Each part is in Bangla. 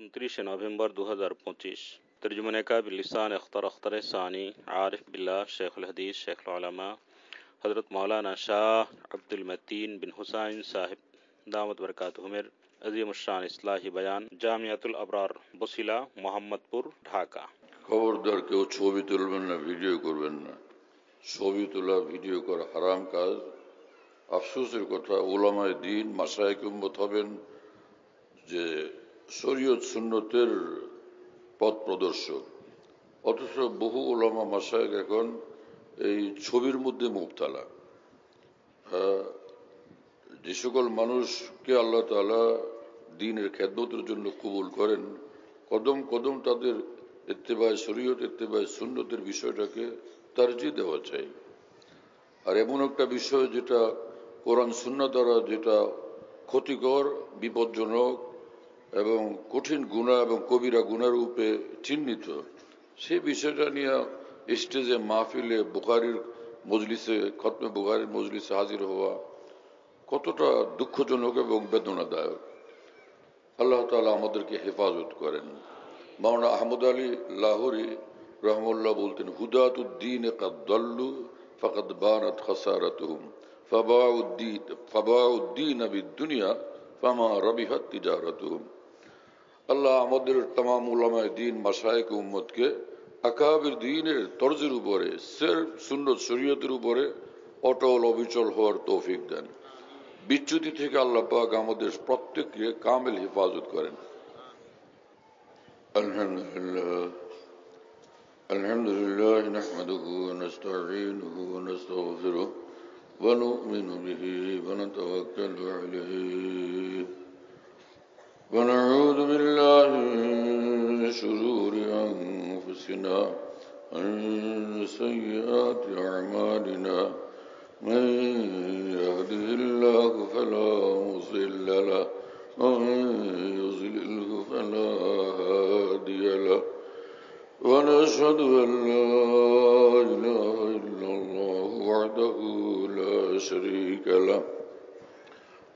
29 नवंबर 2025 तर्जुमान का बिलिसान अख्तर सानी आरिफ बिल्ला शेखुल हदीस शेखुल उलमा हज़रत मौलाना शाह अब्दुल मतीन बिन हुसैन साहिब दामत बरकातुहुमिर अज़ीम शान इस्लाही बयान जामियातुल अबरार बसिला मोहम्मदपुर ढाका। খবরদার কেউ ছবি তুলবেন না, ভিডিও করবেন না। ছবি তোলা ভিডিও করা হারাম কাজ। আফসোসের কথা, উলামায়ে দ্বীন মাশায়েখ উম্মত হবেন যে শরীয়ত সুন্নতের পথ প্রদর্শক, অথচ বহু উলামা মাশায়েখ এখন এই ছবির মধ্যে মুবতালা। যে সকল মানুষকে আল্লাহ তাআলা দ্বীনের খেদমতের জন্য কবুল করেন, কদম কদম তাদের ইত্তেবায়ে শরীয়ত ইত্তেবায়ে সুন্নতের বিষয়টাকে তারজিহ দেওয়া চাই। আর এমন একটা বিষয় যেটা কোরআন সুন্নাহ দ্বারা যেটা ক্ষতিকর, বিপজ্জনক এবং কঠিন গুনাহ এবং কবিরা গুনাহ রূপে চিহ্নিত, সেই বিষয়টা নিয়ে স্টেজে মাহফিলে বুখারীর মজলিসে খতমে বুখারীর মজলিসে হাজির হওয়া কতটা দুঃখজনক এবং বেদনাদায়ক। আল্লাহ তাআলা আমাদেরকে হেফাজত করেন। মাওলানা আহমদ আলী লাহোরী রহমাহুল্লাহ বলতেন, হুদাতুদ্দীন কাদ দাল্লু ফাকাদ বানাত খাসারাতুহুম ফাবাউদ্দীন বিদ-দুনিয়া ফামা রাবিহাত তিজারাতুহুম। আল্লাহ আমাদের तमाम উলামায়ে দ্বীন মাশায়েখ উম্মতকে আকাবির দ্বীনের তরজের উপরে সিরফ সুন্নাত শরীয়তের উপরে অটল অবিচল হওয়ার তৌফিক দেন। বিচ্যুতি থেকে আল্লাহ পাক আমাদের প্রত্যেককে কামিল হেফাজত করেন। আলহামদুলিল্লাহ নাহমাদুহু ওয়া নাস্তাঈনুহু ওয়া নাস্তাগফিরুহু ওয়া নু'মিনু বিহি ওয়া নাতাওয়াক্কালু আলাইহি ওয়া নাউযু বিল্লাহি মিন শুরুরি আনফুসিনা ওয়া মিন সাইয়্যাতি আ'মালিনা। من يهده الله فلا مضل له ومن يضلله فلا هادي له ونشهد أن لا إله إلا الله وحده لا شريك له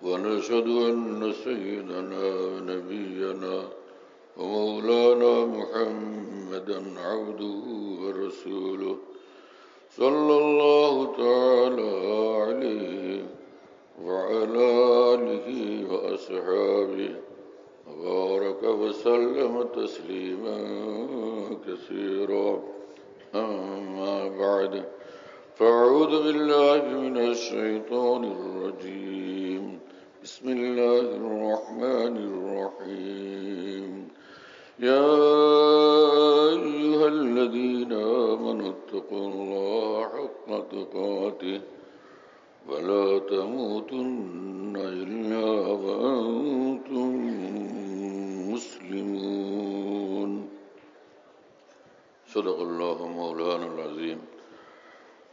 ونشهد أن سيدنا ونبينا ومولانا محمدا عبده ورسوله صلى الله تعالى عليه وعلى آله وأصحابه وبارك وسلم تسليما كثيرا. أما بعد، فأعوذ بالله من الشيطان الرجيم. بسم الله الرحمن الرحيم. يا أيها الذين آمنوا اتقوا الله حق تقاته ولا تموتن إلا وأنتم مسلمون. صدق الله مولانا العظيم.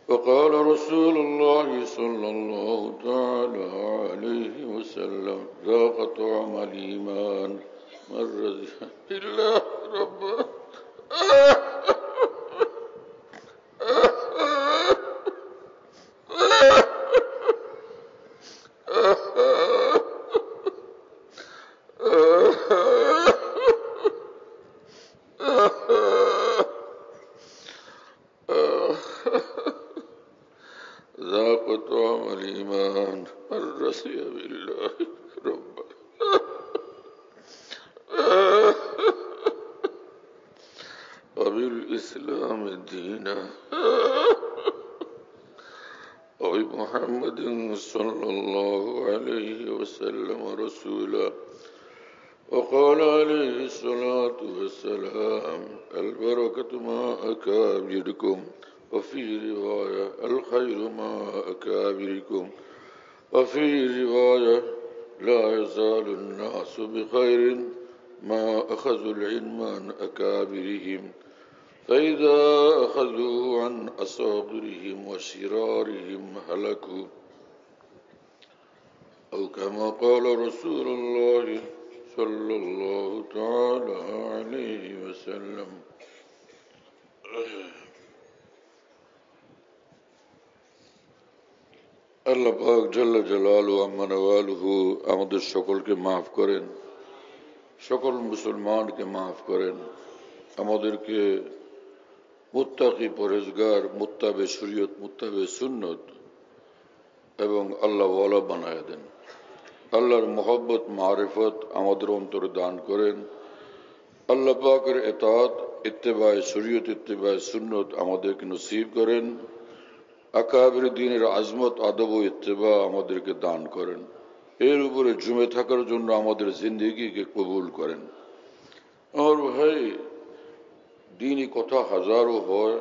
وقال رسول الله صلى الله تعالى عليه وسلم: ذاق طعم الإيمان من رضي بالله ربا ذاق طعم الإيمان من رضي بالله ربا وبالإسلام دينا وبمحمد صلى الله عليه وسلم رسولا. وقال عليه الصلاة والسلام: البركة مع أكابركم، وفي رواية: الخير مع أكابركم، وفي رواية: لا يزال الناس بخير ما أخذوا العلم عن أكابرهم، فإذا أخذوا عن أصاغرهم وشرارهم هلكوا، أو كما قال رسول الله صلى الله تعالى عليه وسلم. আল্লাহ পাক জাল্লা জালালুহু আম্মা নওয়ালুহু আমাদের সকলকে মাফ করেন, সকল মুসলমানকে মাফ করেন, আমাদেরকে মুত্তাকি পরহেজগার, মুত্তাবে শরীয়ত, মুত্তাবে সুন্নত এবং আল্লাহ ওয়ালা বানায় দেন। আল্লাহর মহব্বত মারিফত আমাদের অন্তরে দান করেন। আল্লাহ পাকের ইতাআত, ইত্তেবায়ে শরীয়ত, ইত্তেবায়ে সুন্নত আমাদেরকে নসিব করেন। আকাবির দ্বীনের আজমত, আদব ও ইত্তেবা আমাদেরকে দান করেন। এর উপরে জমে থাকার জন্য আমাদের জিন্দেগিকে কবুল করেন। আমার ভাই, দ্বীনি কথা হাজারো হয়,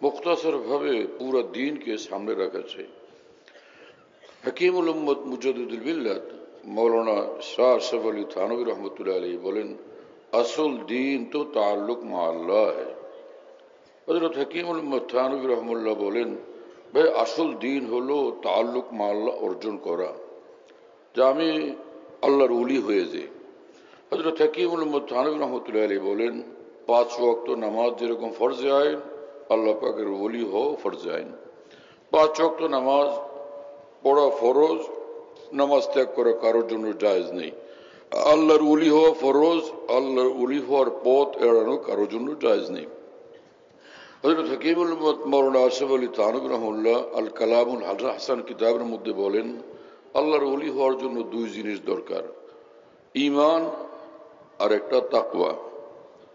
মুখতাসর ভাবে পুরা দ্বীনকে সামনে রাখা চাই। হাকিমুল উম্মত মুজাদ্দিদুল মিল্লাত মৌলানা শাহ আশরাফ আলী থানভী রহমতুল্লাহ আলাইহি বলেন, আসল দ্বীন তো তাল্লুক মা আল্লাহ है। হযরত হাকিমুল উম্মত থানভী রহমাতুল্লাহ বলেন, ভাই আসল দ্বীন হলো তাল্লুক মা আল্লাহ অর্জন করা, যা আমি আল্লাহর ওলি হয়ে যাই। হযরত হাকিমুল উম্মত থানভী রহমতুল্লাহ আলাইহি বলেন, 5 ওয়াক্ত নামাজ যেরকম ফরজে আইন, আল্লাহ পাকের ওলি হও ফরজে আইন। 5 ওয়াক্ত নামাজ পড়া ফরজ, নামাজ ত্যাগ করা কারোর জন্য জায়েজ নেই। আল্লাহর ওলি হওয়া ফরজ, আল্লাহর ওলি হওয়ার পথ এড়ানো কারোর জন্য জায়েজ নেই। হযরত হাকিমুল উম্মত মাওলানা আশরাফ আলী থানভী রাহিমাহুল্লাহ আল কালামুল হাসান কিতাবের মধ্যে বলেন, আল্লাহর ওলি হওয়ার জন্য 2 জিনিস দরকার, ঈমান আর একটা তাকওয়া।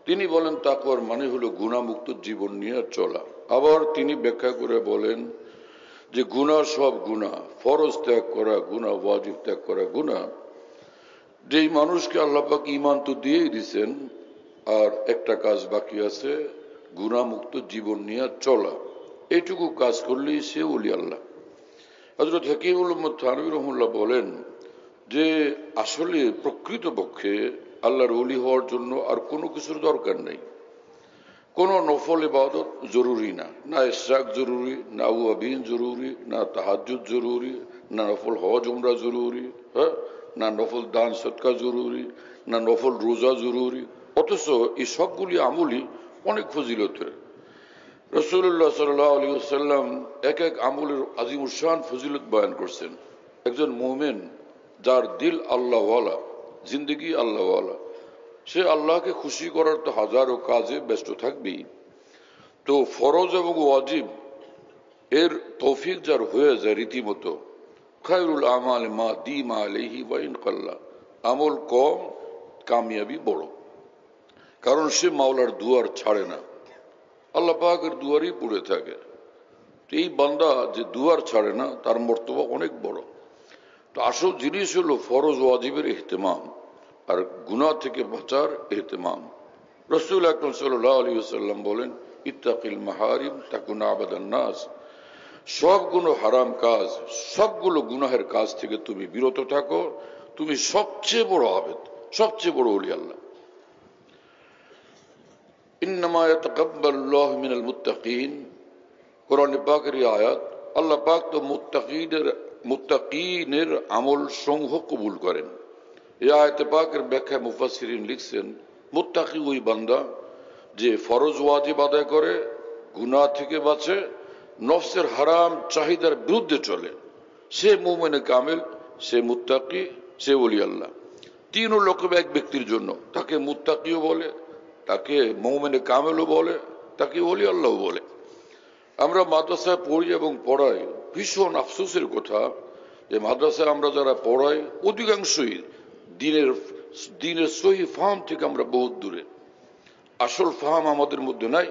তিনি বলেন তাকওয়ার মানে হলো গুনাহমুক্ত জীবন নিয়ে চলা। আবার তিনি ব্যাখ্যা করে বলেন যে গুনাহ সব গুনাহ, ফরজ ত্যাগ করা গুনাহ, ওয়াজিব ত্যাগ করা গুনাহ। যেই মানুষকে আল্লাহ পাক ঈমান তো দিয়েই দিয়েছেন, আর একটা কাজ বাকি আছে, গুনাহমুক্ত জীবন নিয়ে চলা। এইটুকু কাজ করলেই সে ওলি আল্লাহ। হযরত হাকিমুল উম্মত থানভী রাহিমাহুল্লাহ বলেন যে আসলে প্রকৃতপক্ষে আল্লাহর ওলি হওয়ার জন্য আর কোনো কিছুর দরকার নেই। কোন নফল ইবাদত জরুরি না, না ইশরাক জরুরি, না আওয়াবিন জরুরি, না তাহাজ্জুদ জরুরি, না নফল হজ উমরা জরুরি, না নফল দান সদকা জরুরি, না নফল রোজা জরুরি। অথচ এই সবগুলি আমলই অনেক ফজিলতের। রাসূলুল্লাহ সাল্লাল্লাহু আলাইহি ওয়াসাল্লাম এক এক আমলের আজিমুল শান ফজিলত বয়ান করছেন। একজন মুমিন যার দিল আল্লাহওয়ালা, জিন্দেগি আল্লাহওয়ালা, সে আল্লাহকে খুশি করার তো হাজারো কাজে ব্যস্ত থাকবেই। তো ফরজ এবং ওয়াজিব এর তৌফিক যার হয়ে যায় রীতিমতো, খায়রুল আমাল মা দিমা আলাইহি ওয়া ইন কাল্লা, আমল কম কামিয়াবি বড়। কারণ সে মাওলার দুয়ার ছাড়ে না, আল্লাহ পাকের দুয়ারই পড়ে থাকে। এই বান্দা যে দুয়ার ছাড়ে না, তার মর্তবা অনেক বড়। তো আসল জিনিস হলো ফরজ ওয়াজিবের ইহতিমাম আর গুনাহ থেকে বাঁচার ইহতিমাম। রাসূল আকরাম সাল্লাল্লাহু আলাইহি ওয়াসাল্লাম বলেন, ইত্তাকিল মাহারিম তাকুন আবাদান নাস। সবগুলো হারাম কাজ, সবগুলো গুনাহের কাজ থেকে তুমি বিরত থাকো, তুমি সবচেয়ে বড় আবেদ, সবচেয়ে বড় ওলি আল্লাহ। ইন্নামা ইয়াতাকাব্বালুল্লাহু মিনাল মুত্তাকিন, কোরআনে পাকের এই আয়াত। আল্লাহ পাক তো মুত্তাকিনের আমল সমূহ কবুল করেন। এই আয়াতে পাকের ব্যাখ্যা মুফাসসিরিন লিখছেন, মুত্তাকি ওই বান্দা যে ফরজ ওয়াজিব আদায় করে, গুনাহ থেকে বাঁচে, নফসের হারাম চাহিদার বিরুদ্ধে চলে, সে মুমিনে কামেল, সে মুত্তাকি, সে ওলি আল্লাহ। 3 রকম এক ব্যক্তির জন্য, তাকে মুত্তাকিও বলে, তাকে মুমিনে কামেলও বলে, তাকে ওলি আল্লাহও বলে। আমরা মাদ্রাসায় পড়ি এবং পড়াই, ভীষণ আফসোসের কথা যে মাদ্রাসায় আমরা যারা পড়াই অধিকাংশই দ্বীনের সহি ফাহাম থেকে আমরা বহুত দূরে। আসল ফাহাম আমাদের মধ্যে নাই,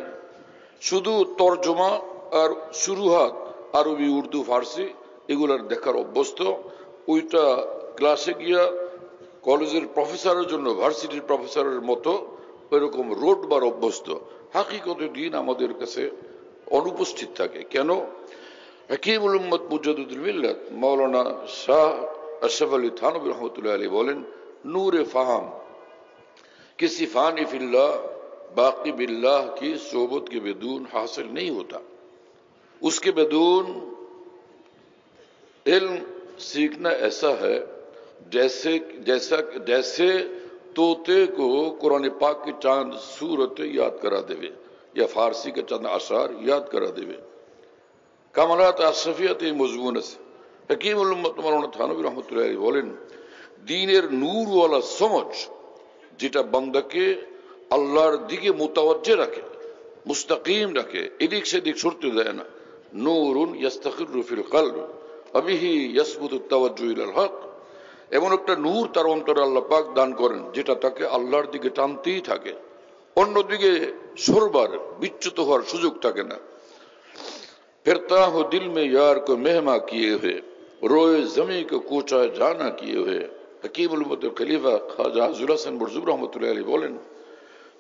শুধু তরজমা আর শুরুহাত, আরবি, উর্দু, ফার্সি এগুলার দেখার অভ্যস্ত। ওইটা ক্লাসে গিয়া কলেজের প্রফেসরের জন্য ভার্সিটির প্রফেসরের মতো ওইরকম রোডবার অভ্যস্ত। হাকিকতে দ্বীন আমাদের কাছে অনুপস্থিত থাকে। কেন? হাকিমুল উম্মত মুজাদ্দিদুল মিল্লাত মাওলানা শাহ আশরাফ আলী থানভী রহমতুল্লাহ আলাইহি বলেন, नूर फहम किसी फानी फिल्लाह बाकी बिल्लाह की सोबत के बेदून हासिल नहीं होता। उसके बेदून इल्म सीखना ऐसा है जैसे तोते को कुरान पाक की चांद सूरत याद करा देवे या फारसी के चंद आशार याद करा देवे। कमालात अशरफियत मजमून से हकीमुल उम्मत मौलाना थानवी रहमतुल्लाह अलैहि बोलें, দ্বীনের নূরওয়ালা সমঝ, যেটা বান্দাকে আল্লাহর দিকে মুতাওয়াজ্জে রাখে, মুস্তাকিম রাখে, এদিক সেদিক সরতে দেয় না। নূরুন ইয়াস্তাকিরু ফিল কলব আবিহি ইয়াসবুতু তাওয়াজ্জু ইলাল হক, এমন একটা নূর তার অন্তরে আল্লাহ পাক দান করেন যেটা তাকে আল্লাহর দিকে টানতেই থাকে, অন্যদিকে সরবার বিচ্যুত হওয়ার সুযোগ থাকে না। ফিরতা হো দিল মে यार को मेहमा किए हुए रोए जमी को कोचा जाना किए हुए। হাকিমুল উম্মতের খলিফা খাজা আজুল হাসান বরজুব রাহমাতুল্লাহি আলাইহি বলেন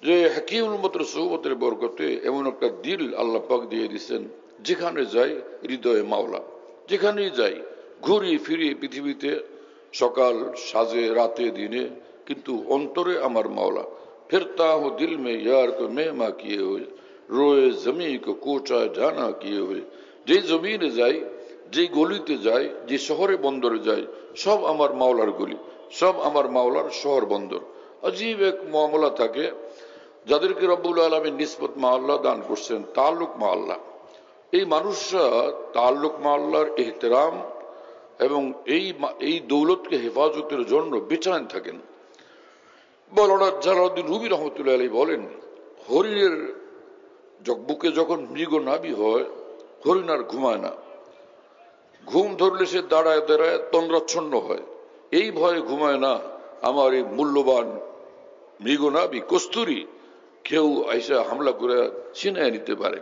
যে হাকিমুল উম্মতের সুহবতের বরকতে এমন একটা দিল আল্লাহ পাক দিয়ে দিয়েছেন, যেখানে যাই হৃদয়ে মাওলা, যেখানেই যাই ঘুরি ফিরি পৃথিবীতে, সকাল সাজে রাতে দিনে, কিন্তু অন্তরে আমার মাওলা। ফিরতা হো দিল মে यार को मेहमा किए हुए रोए जमी को कोचा जाना किए हुए। যে জমিনে যাই, যে গলিতে যাই, যে শহরে বন্দরে যাই, সব আমার মাওলার গলি, সব আমার মাওলার শহর বন্দর। আজীব এক মামলা থাকে যাদেরকে রব্বুল আলামিন নিসবত মা আল্লাহ দান করছেন, তাল্লুক মা আল্লাহ। এই মানুষরা তাল্লুক মা আল্লাহর ইহতিরাম এবং এই দৌলতকে হেফাজতের জন্য বেচাইন থাকেন। মাওলানা জালালউদ্দিন রুমি রহমতুল্লাহ আলাইহি বলেন, হরিণের বুকে যখন মৃগনাভি হয়, হরিণ আর ঘুমায় না, ঘুম ধরলে সে দাঁড়ায় দাঁড়ায় তন্দ্রাচ্ছন্ন হয়, এই ভয়ে ঘুমায় না আমার এই মূল্যবান মৃগনাভি কস্তুরী কেউ আইসা হামলা করে ছিনিয়ে নিতে পারে।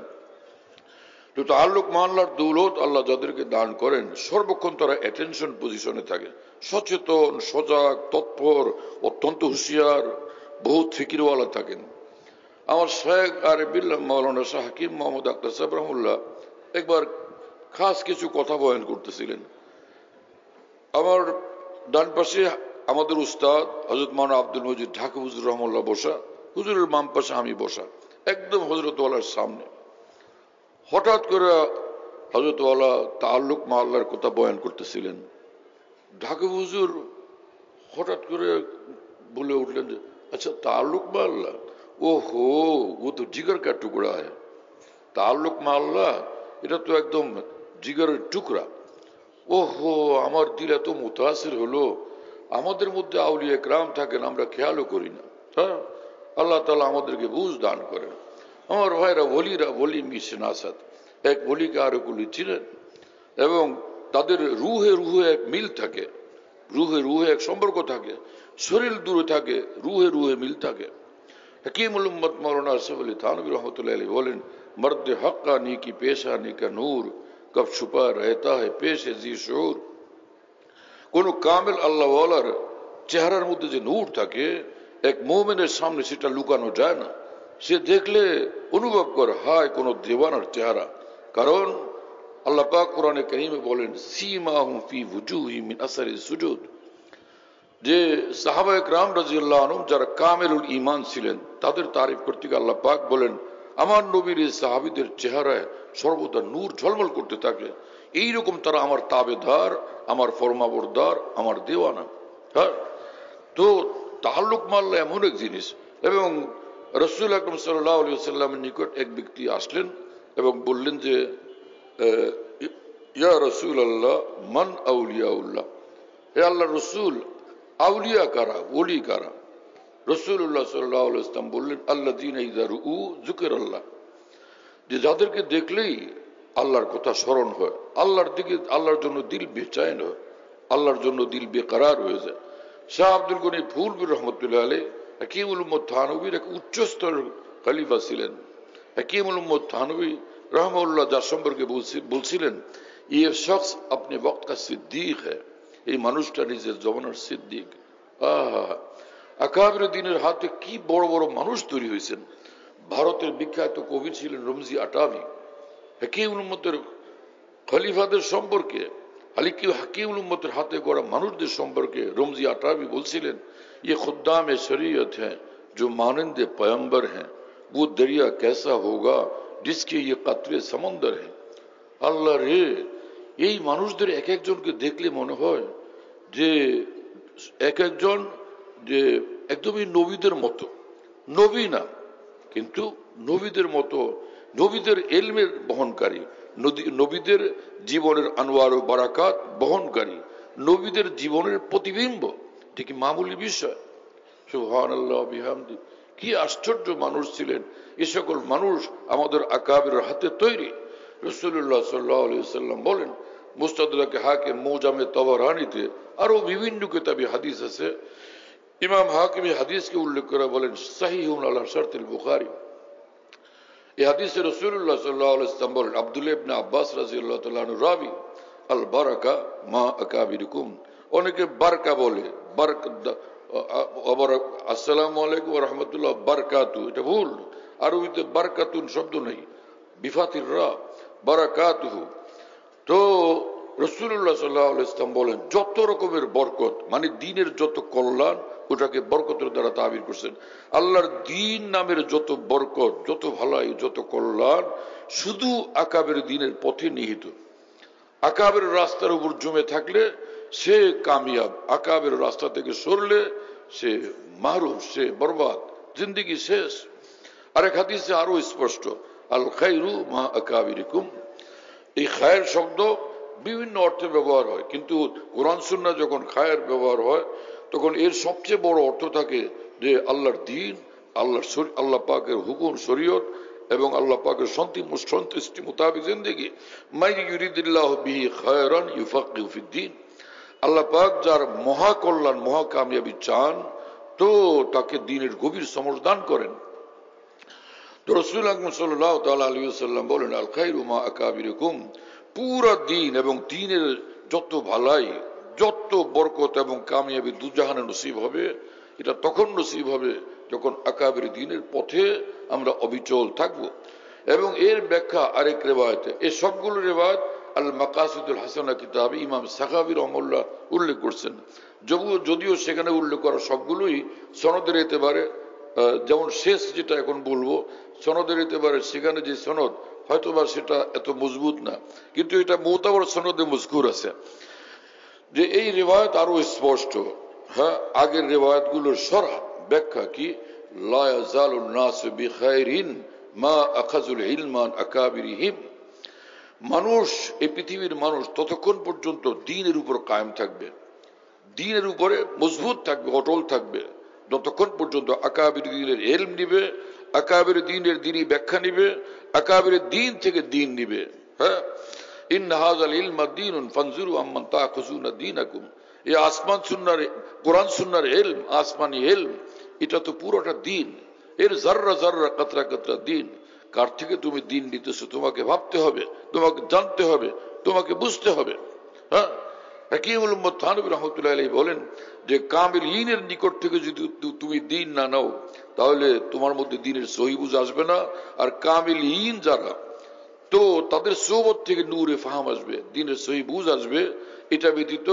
তো তাল্লুক মা আল্লাহর দৌলত আল্লাহ যাদেরকে দান করেন, সর্বক্ষণ তারা অ্যাটেনশন পজিশনে থাকে, সচেতন, সজাগ, তৎপর, অত্যন্ত হুঁশিয়ার, বহুত ফিকিরওয়ালা থাকেন। আমার শেখ আরিফুল্লাহ মাওলানা শাহ হাকিম মোহাম্মদ আখতার সাহেব রহমতুল্লাহ একবার খাস কিছু কথা বয়ান করতেছিলেন। আমার ডান পাশে আমাদের উস্তাদ হযরত মাওলানা আব্দুল মজিদ ঢাকা হুজুর রহমাল্লাহ বসা, হুজুরের বাম পাশে আমি বসা, একদম হযরত ওয়ালার সামনে। হঠাৎ করে হযরত ওয়ালা তাল্লুক মা আল্লাহর কথা বয়ান করতেছিলেন। ঢাকা হুজুর হঠাৎ করে বলে উঠলেন যে আচ্ছা ताल्लुक में अल्लाह, ओहो वो तो जिगर का टुकड़ा है। ताल्लुक में अल्लाह এটা তো একদম জিগরের টুকরা। ওহো, আমার দিল এত মুতাসির হলো, আমাদের মধ্যে আউলিয়া একরাম থাকেন, আমরা খেয়ালও করি না। হ্যাঁ, আল্লাহ তাআলা আমাদেরকে বুঝ দান করেন। আমার ভাইরা ওলিরা ওলি মিশনাসাত, এক ওলিকে আরো কুলি চিনেন, এবং তাদের রুহে রুহে এক মিল থাকে, রুহে রুহে এক সম্পর্ক থাকে, শরীর দূরে থাকে, রুহে রুহে মিল থাকে। हकीमुल उम्मत मौलाना असफ अली थानवी रहमतुल्लाह अलैहि बोलेन, मर्द हक्कानी की पेशानी का नूर कब छुपा रहता है पेश जी शूर। কোন কামিল আল্লাহ ওয়ালার চেহারার মধ্যে যে নূর থাকে, এক মুমিনের সামনে সেটা লুকানো যায় না। সে দেখলে অনুভব করে হায় কোন দেওয়ানার চেহারা। কারণ আল্লাহ পাক কোরআনে কারীমে বলেন, সীমাহুম ফি ওয়ুজুহিহিম মিন আসরি সুজুদ, যে সাহাবা একরাম রাদিয়াল্লাহু আনহুম যারা কামিলুল ঈমান ছিলেন, তাদের তারিফ করতে গিয়ে আল্লাহ পাক বলেন, আমার নবীর এই সাহাবীদের চেহারায় সর্বদা নূর ঝলমল করতে থাকে, এইরকম তারা আমার তাবেদার, আমার ফরমাবরদার, আমার দেওয়ানা। হ্যাঁ, তো তাল্লুক মাল্লা এমন এক জিনিস। এবং রাসূল আকরাম সাল্লাল্লাহু আলাইহি ওয়াসাল্লামের নিকট এক ব্যক্তি আসলেন এবং বললেন যে ইয়া রাসূলুল্লাহ মান আউলিয়াউল্লাহ, হে আল্লাহর রাসূল, আউলিয়া কারা, ওলি কারা? রাসূলুল্লাহ সাল্লাল্লাহু আলাইহি ওয়াসাল্লাম বললেন, আল্লাযীনা ইযা রুউ যিকরাল্লাহ, যে যাদেরকে দেখলেই আল্লাহর কথা স্মরণ হয়, আল্লাহর দিকে, আল্লাহর জন্য দিল বেচাইন হয়, আল্লাহর জন্য দিল বেকরার হয়ে যায়। শাহ আব্দুল গনি ফুলপুর রহমতুল্লাহ আলাইহি হাকিমুল উম্মত থানভীর এক উচ্চ স্তরের খলিফা ছিলেন। হাকিমুল উম্মত থানভী रहमतुल्लाह যার সম্পর্কে বলছিলেন, ये शख्स अपने वक्त का सिद्दीक है, এই মানুষটা নিজের জমানার সিদ্দিক। আকাবির দ্বীনের হাতে কি বড় বড় মানুষ তৈরি হয়েছেন। ভারতের বিখ্যাত কবি ছিলেন রমজি আটাভি। হাকিমুল উম্মতের খলিফাদের সম্পর্কে, হাকিমুল উম্মতের হাতে গড়া মানুষদের সম্পর্কে রমজি আটাভি বলছিলেন, ये खुद्दाम शरीयत हैं जो मानंद पैगंबर हैं, वो दरिया कैसा होगा जिसके ये कतरे समंदर हैं। আল্লাহ রে, এই মানুষদের এক একজনকে দেখলে মনে হয় যে এক একজন যে একদমই নবীদের মতো, নবী না কিন্তু নবীদের মতো, নবীদের ইলমের বহনকারী, নবীদের জীবনের আনওয়ার ও বারাকাত বহনকারী, নবীদের জীবনের প্রতিবিম্ব, এটা কি মামুলি বিষয়? সুবহানাল্লাহ বিহামদি। কি আশ্চর্য মানুষ ছিলেন এ সকল মানুষ, আমাদের আকাবের হাতে তৈরি। রাসূলুল্লাহ সাল্লাল্লাহু আলাইহি ওয়াসাল্লাম বলেন, মুস্তাদরাকে হাকিম, মুজামে তাবারানীতে, আরো বিভিন্ন কিতাবে হাদিস আছে, ইমাম হাকিম এই হাদিসকে উল্লেখ করে বলেন সহিহুন আলা শারতিল বুখারী। এই হাদিসে রাসূলুল্লাহ সাল্লাল্লাহু আলাইহি ওয়াসাল্লাম বলেন, আব্দুল্লাহ ইবনে আব্বাস রাদিয়াল্লাহু তাআলা আনহু রাবি, আল বারাকা মা আকাবিরিকুম। অনেকে বারকা বলে, আসসালামু আলাইকুম ওয়া রাহমাতুল্লাহ বারাকাতু, এটা ভুল। আরবিতে বারাকাতুন শব্দ নেই, বিফাতির রা, বারাকাতুহু। তো রাসূলুল্লাহ সাল্লাল্লাহু আলাইহি ওয়াসাল্লাম বলেন, যত রকমের বরকত, মানে দ্বীনের যত কল্যাণ, ওটাকে বরকতের দ্বারা তাবির করছেন। আল্লাহর দ্বীন নামের যত বরকত, যত ভালাই, যত কল্যাণ শুধু আকাবের দ্বীনের পথে নিহিত। আকাবের রাস্তার উপর জমে থাকলে সে কামিয়াব, আকাবের রাস্তা থেকে সরলে সে মাহরুম, সে বরবাদ, জিন্দেগি শেষ। আরেক হাদিসে আরো স্পষ্ট, আল খায়রু মা আকাবিরিকুম। এই খায়ের শব্দ বিভিন্ন অর্থে ব্যবহার হয়, কিন্তু কোরআন সুন্নাহ যখন খায়ের ব্যবহার হয় তখন এর সবচেয়ে বড় অর্থ থাকে যে আল্লাহর দ্বীন, আল্লাহ পাকের হুকুম শরীয়ত এবং আল্লাহ পাকের সন্তুষ্টি মোতাবেক জিন্দেগি। মাই ইউরিদিল্লাহু বিহি খায়রান ইউফাক্কিহু ফিদ্দীন। আল্লাহ পাক যার মহা কল্যাণ, মহা কামিয়াবি চান, তো তাকে দ্বীনের গভীর সমঝ দান করেন। তো রাসূল আকরাম সাল্লাল্লাহু তাআলা আলাইহি ওয়াসাল্লাম বলেন, আল খায়রু মা আকাবিরিকুম। পুরা দ্বীন এবং দ্বীনের যত ভালাই, যত বরকত এবং কামিয়াবি দুজাহানে নসিব হবে, এটা তখন নসিব হবে যখন আকাবের দ্বীনের পথে আমরা অবিচল থাকব। এবং এর ব্যাখ্যা আরেক রিওয়ায়াতে, এই সবগুলো রিওয়ায়াত আল মাকাসিদুল হাসানা কিতাবে ইমাম সাখাবী রাহিমাহুল্লাহ উল্লেখ করছেন। যদিও সেখানে উল্লেখ করা সবগুলোই সনদের এতেবারে, যেমন শেষ যেটা এখন বলবো, সনদের এতেবারে সেখানে যে সনদ হয়তোবা সেটা এত মজবুত না, কিন্তু এটা মুতাবার সনদে মজকুর আছে যে এই রিওয়ায়াত আরো স্পষ্ট। হ্যাঁ, আগের রিওয়ায়াত গুলোর সরহ ব্যাখ্যা কি, লা ইয়াজালুন নাসু বিখাইরিন মা আখাযুল ইলমান আকাবিরিহিম। মানুষ, এই পৃথিবীর মানুষ ততক্ষণ পর্যন্ত দ্বীনের উপর কায়েম থাকবে, দ্বীনের উপরে মজবুত থাকবে, অটল থাকবে, যতক্ষণ পর্যন্ত আকাবির দ্বীনের ইলম নিবে, আকাবির দ্বীনের দ্বীনি ব্যাখ্যা নিবে, আকাবির দ্বীন থেকে দ্বীন নিবে। হ্যাঁ, ইন্না হাযাল ইলমা দ্বীনুন ফানজুরু আম্মান তাখুযুনা দ্বীনাকুম। এই আসমান সুন্নাহর, কোরআন সুন্নাহর ইলম, আসমানি ইলম, এটা তো পুরোটা দ্বীন। এর যাররা যাররা কাতরা কাতরা দ্বীন। কার থেকে তুমি দ্বীন নিতেছো তোমাকে ভাবতে হবে, তোমাকে জানতে হবে, তোমাকে বুঝতে হবে। হ্যাঁ, হাকিমুল উম্মত থানভী রাহমাতুল্লাহি আলাইহি বলেন যে কামিলিনের নিকট থেকে যদি তুমি দ্বীন না নাও তাহলে তোমার মধ্যে দ্বীনের সহি বুঝ আসবে না। আর কামিলিন যারা, তো তাদের সোহবত থেকে নূরে ফাহাম আসবে, দ্বীনের সহি বুঝ আসবে। এটা ব্যতীত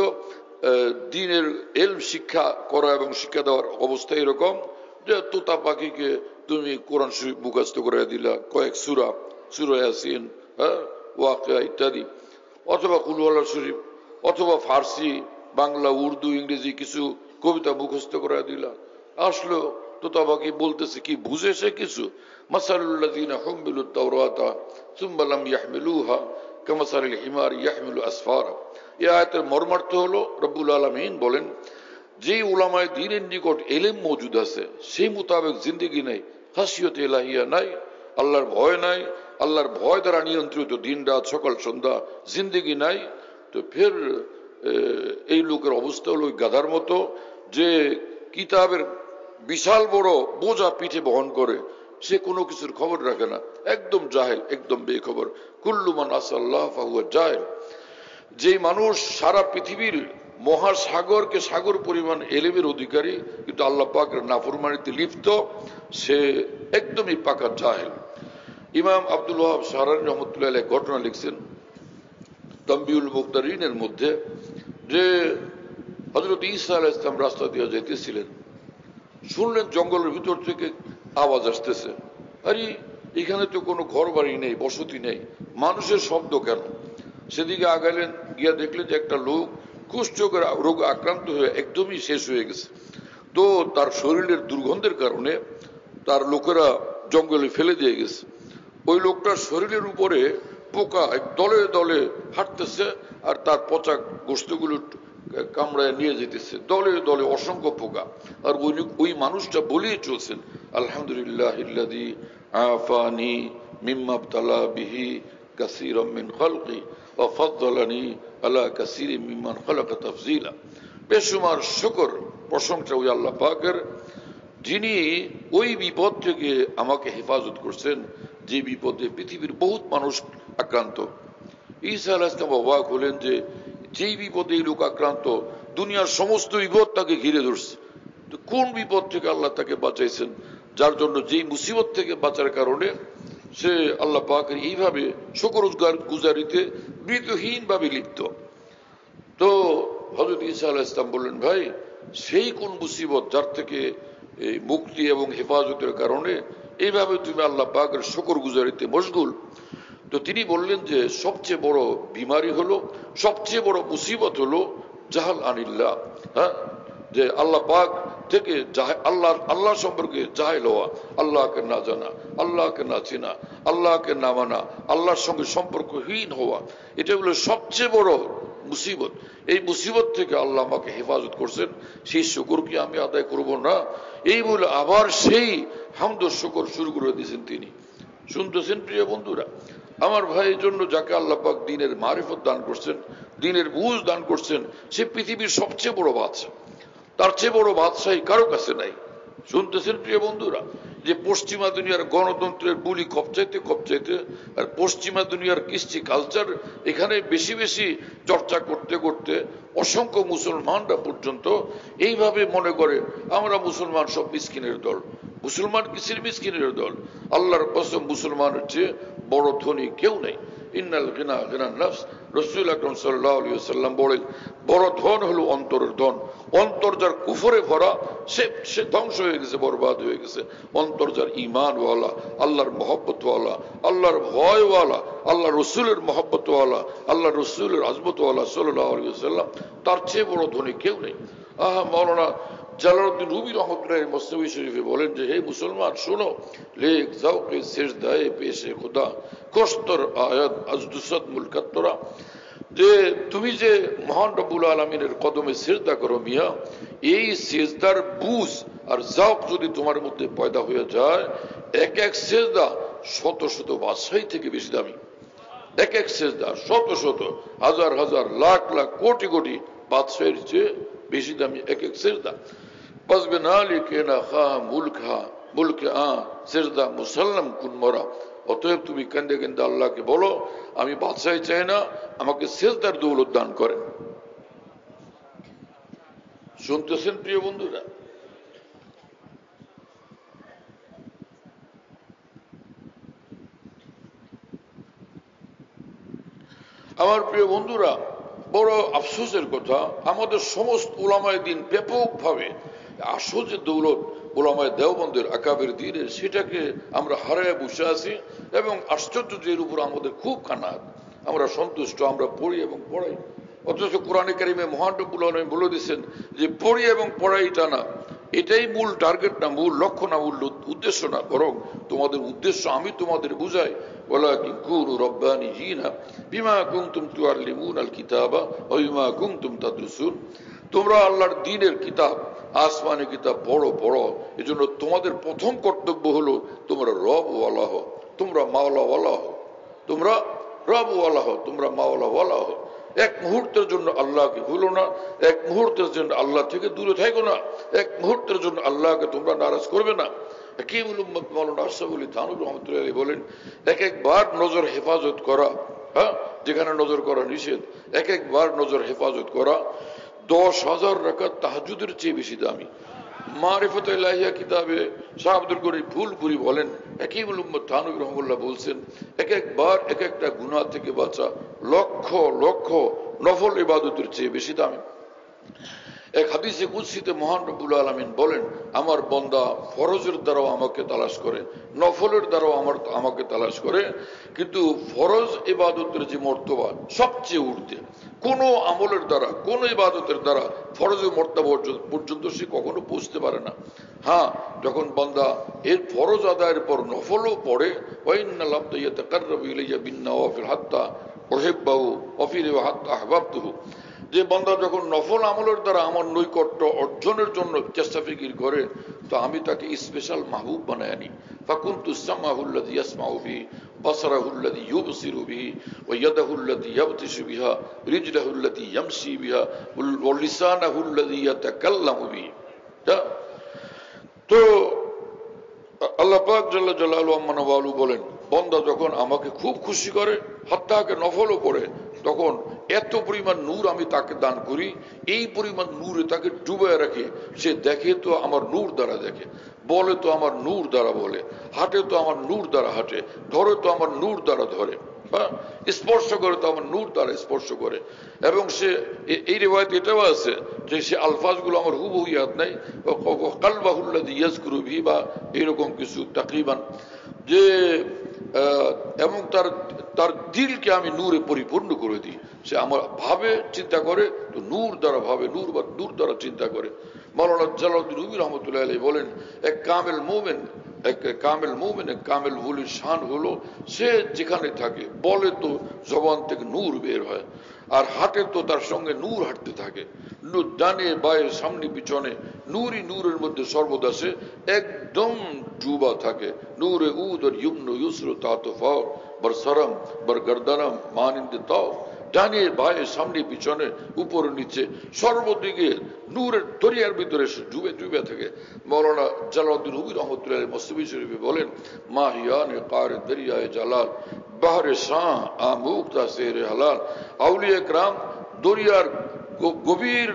দ্বীনের ইলম শিক্ষা করা এবং শিক্ষা দেওয়ার অবস্থা এরকম যে তোতা পাখিকে তুমি কোরআন শরীফ মুখস্থ করে দিলা, কয়েক সূরা, সূরা ইয়াসিন, ওয়াকিয়া ইত্যাদি, অথবা কুল আল্লাহ শরীফ, অথবা ফার্সি, বাংলা, উর্দু, ইংরেজি কিছু কবিতা মুখস্থ করে দিলা। আসলো তোতা পাখি বলতেছে কি, বুঝে সে কিছু? মাসালুল্লাযীনা হুমিলুত তাওরাতা সুম্মা লাম ইয়াহমিলুহা কামাসালিল হিমার ইয়াহমিলু আসফারা। এই আয়াতের মর্মার্থ হলো, রব্বুল আলামিন বলেন, যে উলামায়ে দ্বীনের নিকট ইলম মজুদ আছে সেই মোতাবেক জিন্দেগি নেই, খাশিয়ত ইলাহিয়া নাই, আল্লাহর ভয় নাই, আল্লাহর ভয় দ্বারা নিয়ন্ত্রিত দিন রাত সকাল সন্ধ্যা জিন্দেগি নাই, তো ফের এই লোকের অবস্থা হলো ওই গাধার মতো যে কিতাবের বিশাল বড় বোঝা পিঠে বহন করে, সে কোনো কিছুর খবর রাখে না, একদম জাহেল, একদম বেখবর। কুল্লু মান আসাল্লাহ ফাহুয়া জাহেল। যে মানুষ সারা পৃথিবীর মহাসাগরকে সাগর পরিমাণ এলেমের অধিকারী কিন্তু আল্লাহ পাকের নাফরমানিতে লিপ্ত, সে একদমই পাকা জাহেল। ইমাম আব্দুল ওয়াহাব শাহরানী রাহমাতুল্লাহি আলাইহি ঘটনা লিখছেন তানবীহুল মুক্তারিনের মধ্যে যে হযরত ঈসা আলাইহিস সালাম রাস্তা দিয়ে যাইতেছিলেন, শুনলেন জঙ্গলের ভিতর থেকে আওয়াজ আসতেছে। আরে এখানে তো কোনো ঘর বাড়ি নেই, বসতি নেই, মানুষের শব্দ কেন? সেদিকে আগাইলেন, গিয়া দেখলেন যে একটা লোক কুষ্ঠরোগের রোগে আক্রান্ত হয়ে একদমই শেষ হয়ে গেছে। তো তার শরীরের দুর্গন্ধের কারণে তার লোকেরা জঙ্গলে ফেলে দিয়ে গেছে। ওই লোকটার শরীরের উপরে পোকা দলে দলে হাঁটতেছে আর তার পচা গোশতগুলো কামড়ায় নিয়ে যেতেছে, দলে দলে অসংখ্য পোকা। আর ওই মানুষটা বলেই চলছেন, আলহামদুলিল্লাহিল্লাযী আফানি মিম্মা ইবতালা বিহি কাসীরাম মিন খালকি ওয়া ফাদ্দালানি আলা কাসীরিম মিম্মান খালাকা তাফযীলা। বেশুমার শুকর, প্রশংসা ওই আল্লাহ পাকের, যিনি ওই বিপদ থেকে আমাকে হেফাজত করছেন যে বিপদে পৃথিবীর বহুত মানুষ আক্রান্ত। ঈসা আলাইহিস সালাম অবাক হলেন যে যেই বিপদে এই লোক আক্রান্ত, দুনিয়ার সমস্ত বিপদ তাকে ঘিরে ধরছে, তো কোন বিপদ থেকে আল্লাহ তাকে বাঁচাইছেন, যার জন্য যেই মুসিবত থেকে বাঁচার কারণে সে আল্লাহ পাকের এইভাবে শুকর গুজারিতে মৃতহীন ভাবে লিপ্ত। তো হযরত ঈসা আলাইহিস সালাম বললেন, ভাই সেই কোন মুসিবত যার থেকে এই মুক্তি এবং হেফাজতের কারণে এইভাবে তুমি আল্লাহ পাকের শুকর গুজারিতে মশগুল? তো তিনি বললেন যে সবচেয়ে বড় বিমারি হলো, সবচেয়ে বড় মুসিবত হলো জাহাল আনিল্লাহ, হ্যাঁ, যে আল্লাহ পাক থেকে আল্লাহ সম্পর্কে জাহেল হওয়া, আল্লাহকে না জানা, আল্লাহকে না চেনা, আল্লাহকে না মানা, আল্লাহর সঙ্গে সম্পর্কহীন হওয়া, এটা হলো সবচেয়ে বড় মুসিবত। এই মুসিবত থেকে আল্লাহ আমাকে হেফাজত করছেন, সেই শুকর কি আমি আদায় করব না? এই বলে আবার সেই হামদ ও শুকর শুরু করে দিয়েছেন তিনি। শুনতেছেন প্রিয় বন্ধুরা আমার, ভাইয়ের জন্য যাকে আল্লাহ পাক দ্বীনের মারিফত দান করছেন, দ্বীনের বুঝ দান করছেন, সে পৃথিবীর সবচেয়ে বড় বাদশা। তার চেয়ে বড় বাদশাহী কারো কাছে নাই। শুনতেছেন প্রিয় বন্ধুরা, যে পশ্চিমা দুনিয়ার গণতন্ত্রের বুলি কপচাইতে আর পশ্চিমা দুনিয়ার কৃষ্টি কালচার এখানে বেশি বেশি চর্চা করতে করতে অসংখ্য মুসলমানরা পর্যন্ত এইভাবে মনে করে আমরা মুসলমান সব মিসকিনের দল। মুসলমান কিসের মিসকিনের দল? আল্লাহর কসম, মুসলমানের চেয়ে বড় ধনী কেউ নেই। ইন্নাল গিনা গিনান নাফস, রাসূল আকরাম সাল্লাল্লাহু আলাইহি ওয়াসাল্লাম বলেন, বড় ধন হলো অন্তরের ধন। অন্তর যার কুফরে ভরা সে ধ্বংস হয়ে গেছে, বরবাদ হয়ে গেছে। অন্তর যার ঈমানওয়ালা, আল্লাহর মহব্বতওয়ালা, আল্লাহর ভয়ওয়ালা, আল্লাহ রসুলের মহব্বতওয়ালা, আল্লাহ রসুলের আজমতওয়ালা সাল্লাল্লাহু আলাইহি ওয়াসাল্লাম, তার চেয়ে বড় ধনী কেউ নেই। মাওলানা জালালউদ্দিন রুমি রহমতুল্লাহ মসনবী শরীফে বলেন যে, হে মুসলমান শোনো, লেক যাওকে সেজদায়ে পেশে খুদা কস্তর আয়াত আজদুসাদ মুলকাত্তরা, যে তুমি যে মহান রব্বুল আলামিনের কদমে সিজদা করো মিয়া, এই সিজদার বুঝ আর যাওক যদি তোমার মধ্যে পয়দা হয়ে যায়, এক এক সিজদা শত শত বাদশাহী থেকে বেশি দামি। এক এক সিজদা শত শত হাজার হাজার লাখ লাখ কোটি কোটি বাদশাহীর চেয়ে বেশি দামি এক এক সিজদা। পাসবে নালি কেনা খা মুলকে সিজদা মুসাল্লাম কুন মরা। অতএব তুমি কেন্দে কেন্দে আল্লাহকে বলো, আমি বাদশাহী চাই না, আমাকে সিজদার দৌলত দান করেন। শুনতেছেন প্রিয় বন্ধুরা? আমার প্রিয় বন্ধুরা, বড় আফসোসের কথা, আমাদের সমস্ত উলামায়ে দ্বীন ব্যাপকভাবে আসল যে দৌলত উলামায়ে দেওবন্দের আকাবের দ্বীনের, সেটাকে আমরা হারায় বসে আছি। এবং আশ্চর্য যে এর উপর আমাদের খুব কানাত, আমরা সন্তুষ্ট, আমরা পড়ি এবং পড়াই। অথচ কোরআনে কারিমে মহান রব্বুল আলামিন বলে দিয়েছেন যে পড়ি এবং পড়াইটা না, এটাই মূল টার্গেট না, মূল লক্ষ্য না, মূল উদ্দেশ্য না, বরং তোমাদের উদ্দেশ্য আমি তোমাদের বুঝাই। ওয়ালাকিন কুনু রাব্বানিয়িনা বিমা কুনতুম তুআল্লিমুনাল কিতাবা ওয়া বিমা কুনতুম তাদরুসুন। তোমরা আল্লাহর দ্বীনের কিতাব, আসমানি কিতাব পড়ো পড়ো, এজন্য তোমাদের প্রথম কর্তব্য হলো তোমরা রব ওয়ালা হও, তোমরা মাওলা ওয়ালা হও, তোমরা রব ওয়ালা হও, তোমরা মাওলা ওয়ালা হও। এক মুহূর্তের জন্য আল্লাহকে ভুলো না, এক মুহূর্তের জন্য আল্লাহ থেকে দূরে থাকো না, এক মুহূর্তের জন্য আল্লাহকে তোমরা নারাজ করবে না। হাকিমুল উম্মত মাওলানা আশরাফ আলী থানভী রহমাতুল্লাহি আলাইহি বলেন, এক একবার নজর হেফাজত করা, হ্যাঁ, যেখানে নজর করা নিষেধ, এক একবার নজর হেফাজত করা 10,000 রাকাত তাহাজ্জুদের চেয়ে বেশি দামি। মারিফাতুল ইলাহিয়া কিতাবে শাহ আব্দুল গনি ফুলপুরি বলেন, হাকিমুল উম্মত থানভী রহমাতুল্লাহ বলছেন, এক একবার এক একটা গুনাহ থেকে বাঁচা লক্ষ লক্ষ নফল ইবাদতের চেয়ে বেশি দামি। এক হাদিসে কুদসিতে মহান রব্বুল আলামিন বলেন, আমার বান্দা ফরজের দ্বারাও আমাকে তালাশ করে, নফলের দ্বারাও আমাকে তালাশ করে, কিন্তু ফরজ ইবাদতের যে মর্তবা সবচেয়ে ঊর্ধ্বে, কোনো আমলের দ্বারা, কোনো ইবাদতের দ্বারা ফরজের মর্তবা পর্যন্ত সে কখনো পৌঁছতে পারে না। হ্যাঁ, যখন বান্দা এর ফরজ আদায়ের পর নফলও পড়ে, ওয়াইন্নাল আবদা ইয়াতাকাররাবু ইলাইয়া বিন নওয়াফিল হাত্তা উহিব্বাহু ওয়া ফি হাত্তা আহবাবতুহু, যে বান্দা যখন নফল আমলের দ্বারা আমার নৈকট্য অর্জনের জন্য চেষ্টা ফিকির করে, তো আমি তাকে স্পেশাল মাহবুব বানায় আনি। ফাকুনতু সামাহুল্লাযী ইয়াসমাউ বিহি, বাসারাহুল্লাযী ইউবসিরু বিহি, ওয়া ইয়াদাহুল্লাতী ইয়াবতিশু বিহা, রিজলাহুল্লাতী ইয়ামশি বিহা, ওয়া লিসানাহুল্লাযী ইয়াতাকাল্লামু বিহি। তো আল্লাহ পাক জাল্লা জালালুহু আম্মা নওয়ালু বলেন, বান্দা যখন আমাকে খুব খুশি করে, হাত্তাকে নফলও করে, তখন এত পরিমাণ নূর আমি তাকে দান করি, এই পরিমাণ নূরে তাকে ডুবায় রাখে। সে দেখে তো আমার নূর দ্বারা দেখে, বলে তো আমার নূর দ্বারা বলে, হাঁটে তো আমার নূর দ্বারা হাঁটে, ধরে তো আমার নূর দ্বারা ধরে, স্পর্শ করে তো আমার নূর দ্বারা স্পর্শ করে। এবং সে এই রিওয়ায়াতে এটাও আছে যে সে আলফাজগুলো আমার হুবহু ইয়াদ নাই, কালবাহুল্লাযী ইয়াযকুরু বিহি বা এরকম কিছু তাকরিবান, যে এবং তার দিলকে আমি নূরে পরিপূর্ণ করে দিই। সে আমার ভাবে চিন্তা করে তো নূর দ্বারা ভাবে, নূর দ্বারা চিন্তা করে। মাওলানা জালালউদ্দিন রুমি রহমতুল্লাহ আলাইহি বলেন, এক কামেল মুমিন, এক কামেল ওলির শান হলো সে যেখানে থাকে বলে তো জবান থেকে নূর বের হয়, আর হাঁটে তো তার সঙ্গে নূর হাঁটতে থাকে, ডানে বায়ে সামনে পিছনে নূরের মধ্যে সর্বদা সে একদম ডুবা থাকে। নূরে উদর ইউমনু ইউসরু তাতফা বর সরম বর গর্দনম মানিন্দে তাও, ডানে বায়ে সামনে পিছনে উপর নিচে সর্বদিকে নূরের দরিয়ার ভিতরে ডুবে থাকে। মাওলানা জালালউদ্দিন রুমি রহমতুল্লাহ মসনবী শরীফে বলেন, মাহিয়ানে কার দরিয়ায়ে জালাল বাহরে শাহ আমুক তাসের হালাল। আউলিয়া کرام দরিয়ার গভীর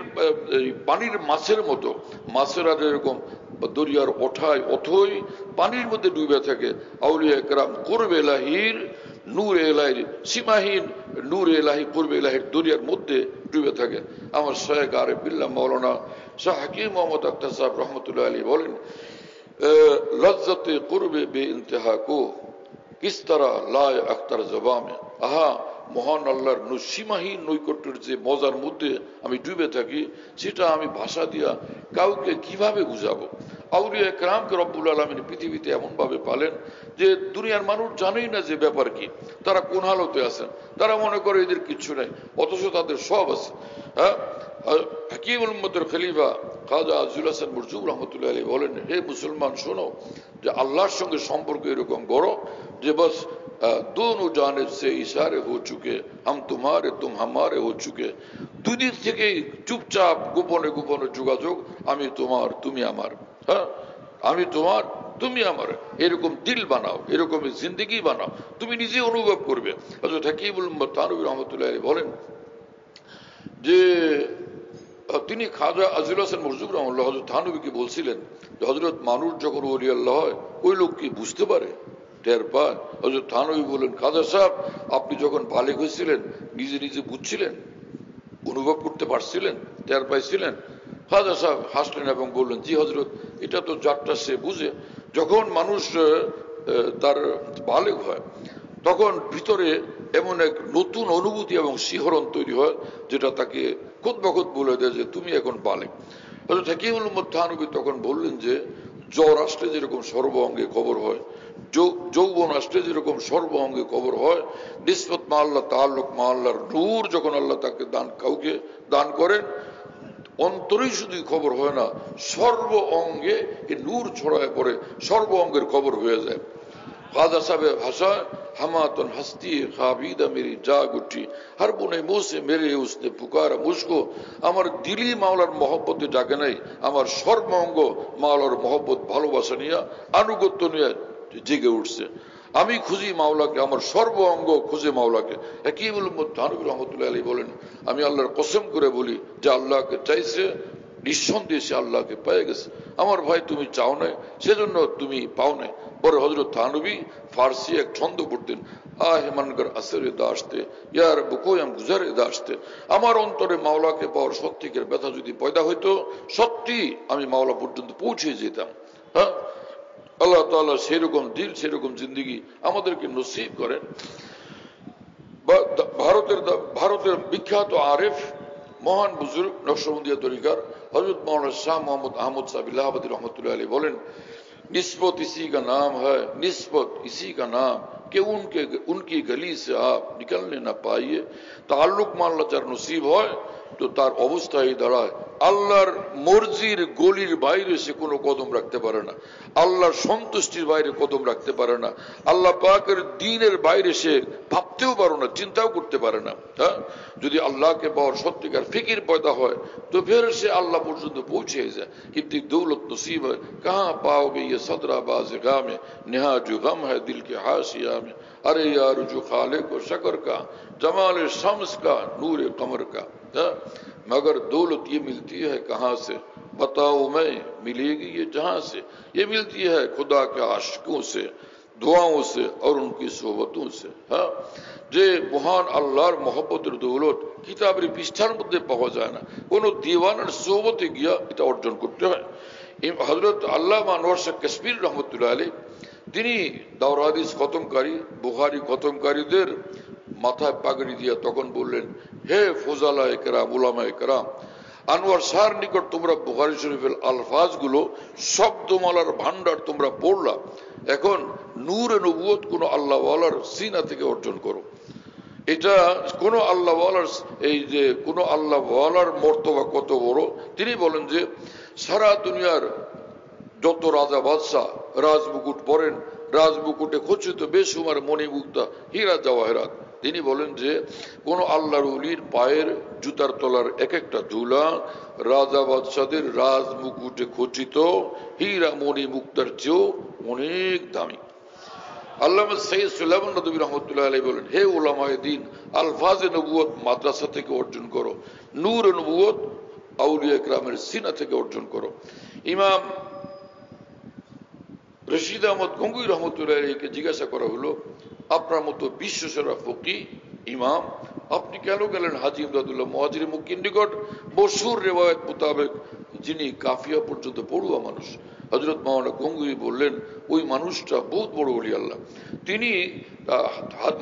পানির মাছের মতো, মাছেরা যেরকম দরিয়ার অথই পানির মধ্যে ডুবে থাকে, আউলিয়া کرام কুরবে ইলাহির নূর এলাহির সীমাহীন নূর এলাহি কুরবে ইলাহির দরিয়ার মধ্যে ডুবে থাকে। আমার শায়েখ আরিফ বিল্লাহ মাওলানা শাহ হাকিম মোহাম্মদ আখতার সাহেব রহমতুল্লাহ আলাইহি বলেন, লজ্জতে কুরবে বে ইন্তেহা কো কিস তরহ লায়ে আখতার জবামে। আহা, মহান আল্লাহর সীমাহীন নৈকট্যের যে মজার মধ্যে আমি ডুবে থাকি, সেটা আমি ভাষা দিয়া কাউকে কিভাবে বুঝাবো। আউলিয়া کرامকে রব্বুল আলামিন পৃথিবীতে এমন ভাবে পালেন যে দুনিয়ার মানুষ জানেই না যে ব্যাপার কি, তারা কোন হালতে আছেন, তারা মনে করে এদের কিচ্ছু নাই, অথচ তাদের সব আছে। হাকিমুল উম্মতের খলিফা খাজা আজিজুল হাসান মুরজুব রহমতুল্লাহ আলাইহি বলেন, হে মুসলমান শোনো, যে আল্লাহর সঙ্গে সম্পর্ক এরকম গড়ো যে বাস दोनों जानिब से इशारे हो चुके, हम तुम्हारे तुम हमारे हो चुके। দুই দিক থেকে চুপচাপ গোপনে গোপনে যোগাযোগ, আমি তোমার তুমি আমার, হ্যাঁ আমি তোমার তুমি আমার, এরকম দিল বানাও, এরকম জিন্দেগি বানাও, তুমি নিজে অনুভব করবে। হযরত হাকিমুল উম্মত থানভী রহমতুল্লাহ আলাইহি বলেন যে তিনি খাজা আজিজুল হাসান মুরজুব রহমাতুল্লাহ হযরত থানভীকে বলছিলেন যে হযরত মানুষ যখন ওলি আল্লাহ হয়, ওই লোক কি বুঝতে পারে, টের পায়? হযরত থানভী বলেন, খাজা সাহেব আপনি যখন বালেগ হয়েছিলেন নিজে নিজে বুঝছিলেন, অনুভব করতে পারছিলেন, টের পাইছিলেন? খাজা সাহেব হাসলেন এবং বললেন, জি হযরত, এটা তো যারটা সে বুঝে। যখন মানুষ তার বালেগ হয় তখন ভিতরে এমন এক নতুন অনুভূতি এবং শিহরণ তৈরি হয়, যেটা তাকে খুদ বখুদ বলে দেয় যে তুমি এখন বালেগ। হযরত হাকিমুল উম্মত থানভী তখন বললেন যে জ্বর আসলে যেরকম সর্ব অঙ্গে খবর হয়, যৌবন আসলে যেরকম সর্ব অঙ্গে খবর হয়, নিসবত মা আল্লাহ তাআল্লুক মা আল্লাহর নূর যখন আল্লাহ তাকে কাউকে দান করেন, অন্তরেই শুধু খবর হয় না, সর্ব অঙ্গে এই নূর ছড়ায় পড়ে, সর্ব অঙ্গের খবর হয়ে যায়। খাজা সাহেবের ভাষা, হামাতন হস্তি খাবিদা মেরি জাগ উঠি, হর বুনে মুহ সে মেরে উসনে পুকারা মুঝকো। আমার দিলি মাওলার মহব্বতে ডাকে নাই, আমার সর্ব অঙ্গ মাওলার মহব্বত ভালোবাসা নিয়ে আনুগত্য নিয়ে জেগে উঠছে। আমি খুঁজি মাওলাকে, আমার সর্ব অঙ্গ খুঁজে মাওলাকে। হাকিমুল উম্মত থানভী রহমতুল্লাহ আলাইহি বলেন, আমি আল্লাহর কসম করে বলি যে আল্লাহকে চাইছে, নিঃসন্দেহে সে আল্লাহকে পেয়ে গেছে। আমার ভাই তুমি চাও না, সেজন্য তুমি পাও না। পরে হযরত থানভী ফার্সি এক ছন্দ পড়তেন, আহে মনগর আসরে দাশতে ইয়ার বুকোয়াম গুজারে দাশতে। আমার অন্তরে মাওলাকে পাওয়ার সত্যিকের ব্যথা যদি পয়দা হইতো, সত্যি আমি মাওলা পর্যন্ত পৌঁছে যেতাম। হ্যাঁ, আল্লাহ তাআলা সেরকম দিল, সেরকম জিন্দেগি আমাদেরকে নসিব করেন। ভারতের বিখ্যাত আরেফ মহান বুজুর্গ নকশবন্দিয়া তরিকার হযরত মাওলানা শাহ মোহাম্মদ আহমদ সাহেব ইলাহাবাদী রহমতুল্লাহ আলাইহি বলেন, निस्बत इसी का नाम है, निस्बत इसी का नाम कि उनकी गली से आप निकलने ना पाइए। ताल्लुक मान ला যার নসিব হয়, তো তার অবস্থা এই দাঁড়ায় আল্লাহর মর্জির গলির বাইরে সে কোনো কদম রাখতে পারে না, আল্লাহর সন্তুষ্টির বাইরে কদম রাখতে পারে না, আল্লাহ পাকের দ্বীনের বাইরে সে ভাবতেও পারে না, চিন্তাও করতে পারে না। হ্যাঁ, যদি আল্লাহকে পাওয়ার সত্যিকার ফিকির পয়দা হয় তো ফের সে আল্লাহ পর্যন্ত পৌঁছে যায়। ইবতি দৌলত নসিব है कहां पाओगे ये सदरा बाज़िगा में नेहा जो गम है दिल के हाशिया में अरे यार जो खालिक और शकर का जमाल शम्स का नूर कमर का। मगर दौलत ये मिलती है कहां से बताओ मैं, मिलेगी ये जहां से, ये मिलती है खुदा के आशिकों से, दुआओं से और उनकी सोबतों से। हाँ, যে মহান আল্লাহর মহব্বতের দৌলত কিতাবের পৃষ্ঠার মধ্যে পাওয়া যায় না, কোন দিওয়ানার সোহবতে গিয়া এটা অর্জন করতে হয়। হযরত আল্লামা আনোয়ার শাহ কাশ্মীর রহমতুল্লাহ আলাইহি তিনি দাওর হাদিস খতমকারী, বুখারী খতমকারীদের মাথায় পাগড়ি দিয়া তখন বললেন, হে ফুজালায়ে কেরাম, উলামায়ে কেরাম, আনোয়ার শাহর নিকট তোমরা বুখারী শরীফের আলফাজগুলো শব্দমালার ভান্ডার তোমরা পড়লা, এখন নূরে নবুয়ত কোন আল্লাহ ওয়ালার সিনা থেকে অর্জন করো। এটা কোন আল্লাহ ওয়ালার, এই যে কোন আল্লাহ ওয়ালার মর্তবা কত বড়, তিনি বলেন যে সারা দুনিয়ার যত রাজা বাদশাহ রাজমুকুট পরেন, রাজমুকুটে খচিত বেসুমার মণিমুক্তা হীরা জওয়াহরাত। তিনি বলেন যে কোন আল্লাহর ওলির পায়ের জুতার তলার এক একটা ধুলা রাজা বাদশাদের রাজমুকুটে খচিত হীরা মণিমুক্তার চেয়েও অনেক দামি। আল্লামা সৈয়দ সুলাইমান নদভী রহমতুল্লাহ আলাইহি বলেন, হে উলামায়ে দ্বীন, আলফাজে নবুয়ত মাদ্রাসা থেকে অর্জন করো, নূর নবুয়ত আউলিয়া ইকরামের সিনা থেকে অর্জন করো। ইমাম রশিদ আহমদ গঙ্গুই রহমতুল্লাহ আলাইহিকে জিজ্ঞাসা করা হলো, আপনার মতো বিশ্বসেরা ফকি ইমাম আপনি কেন গেলেন হাজী ইমদাদুল্লাহ মুহাজির মক্কির নিকট? মশহুর রিওয়ায়াত মোতাবেক যিনি কাফিয়া পর্যন্ত পড়ুয়া মানুষ। হযরত মাওলানা গঙ্গুই বললেন, ওই মানুষটা বহুত বড় ওলি আল্লাহ। তিনি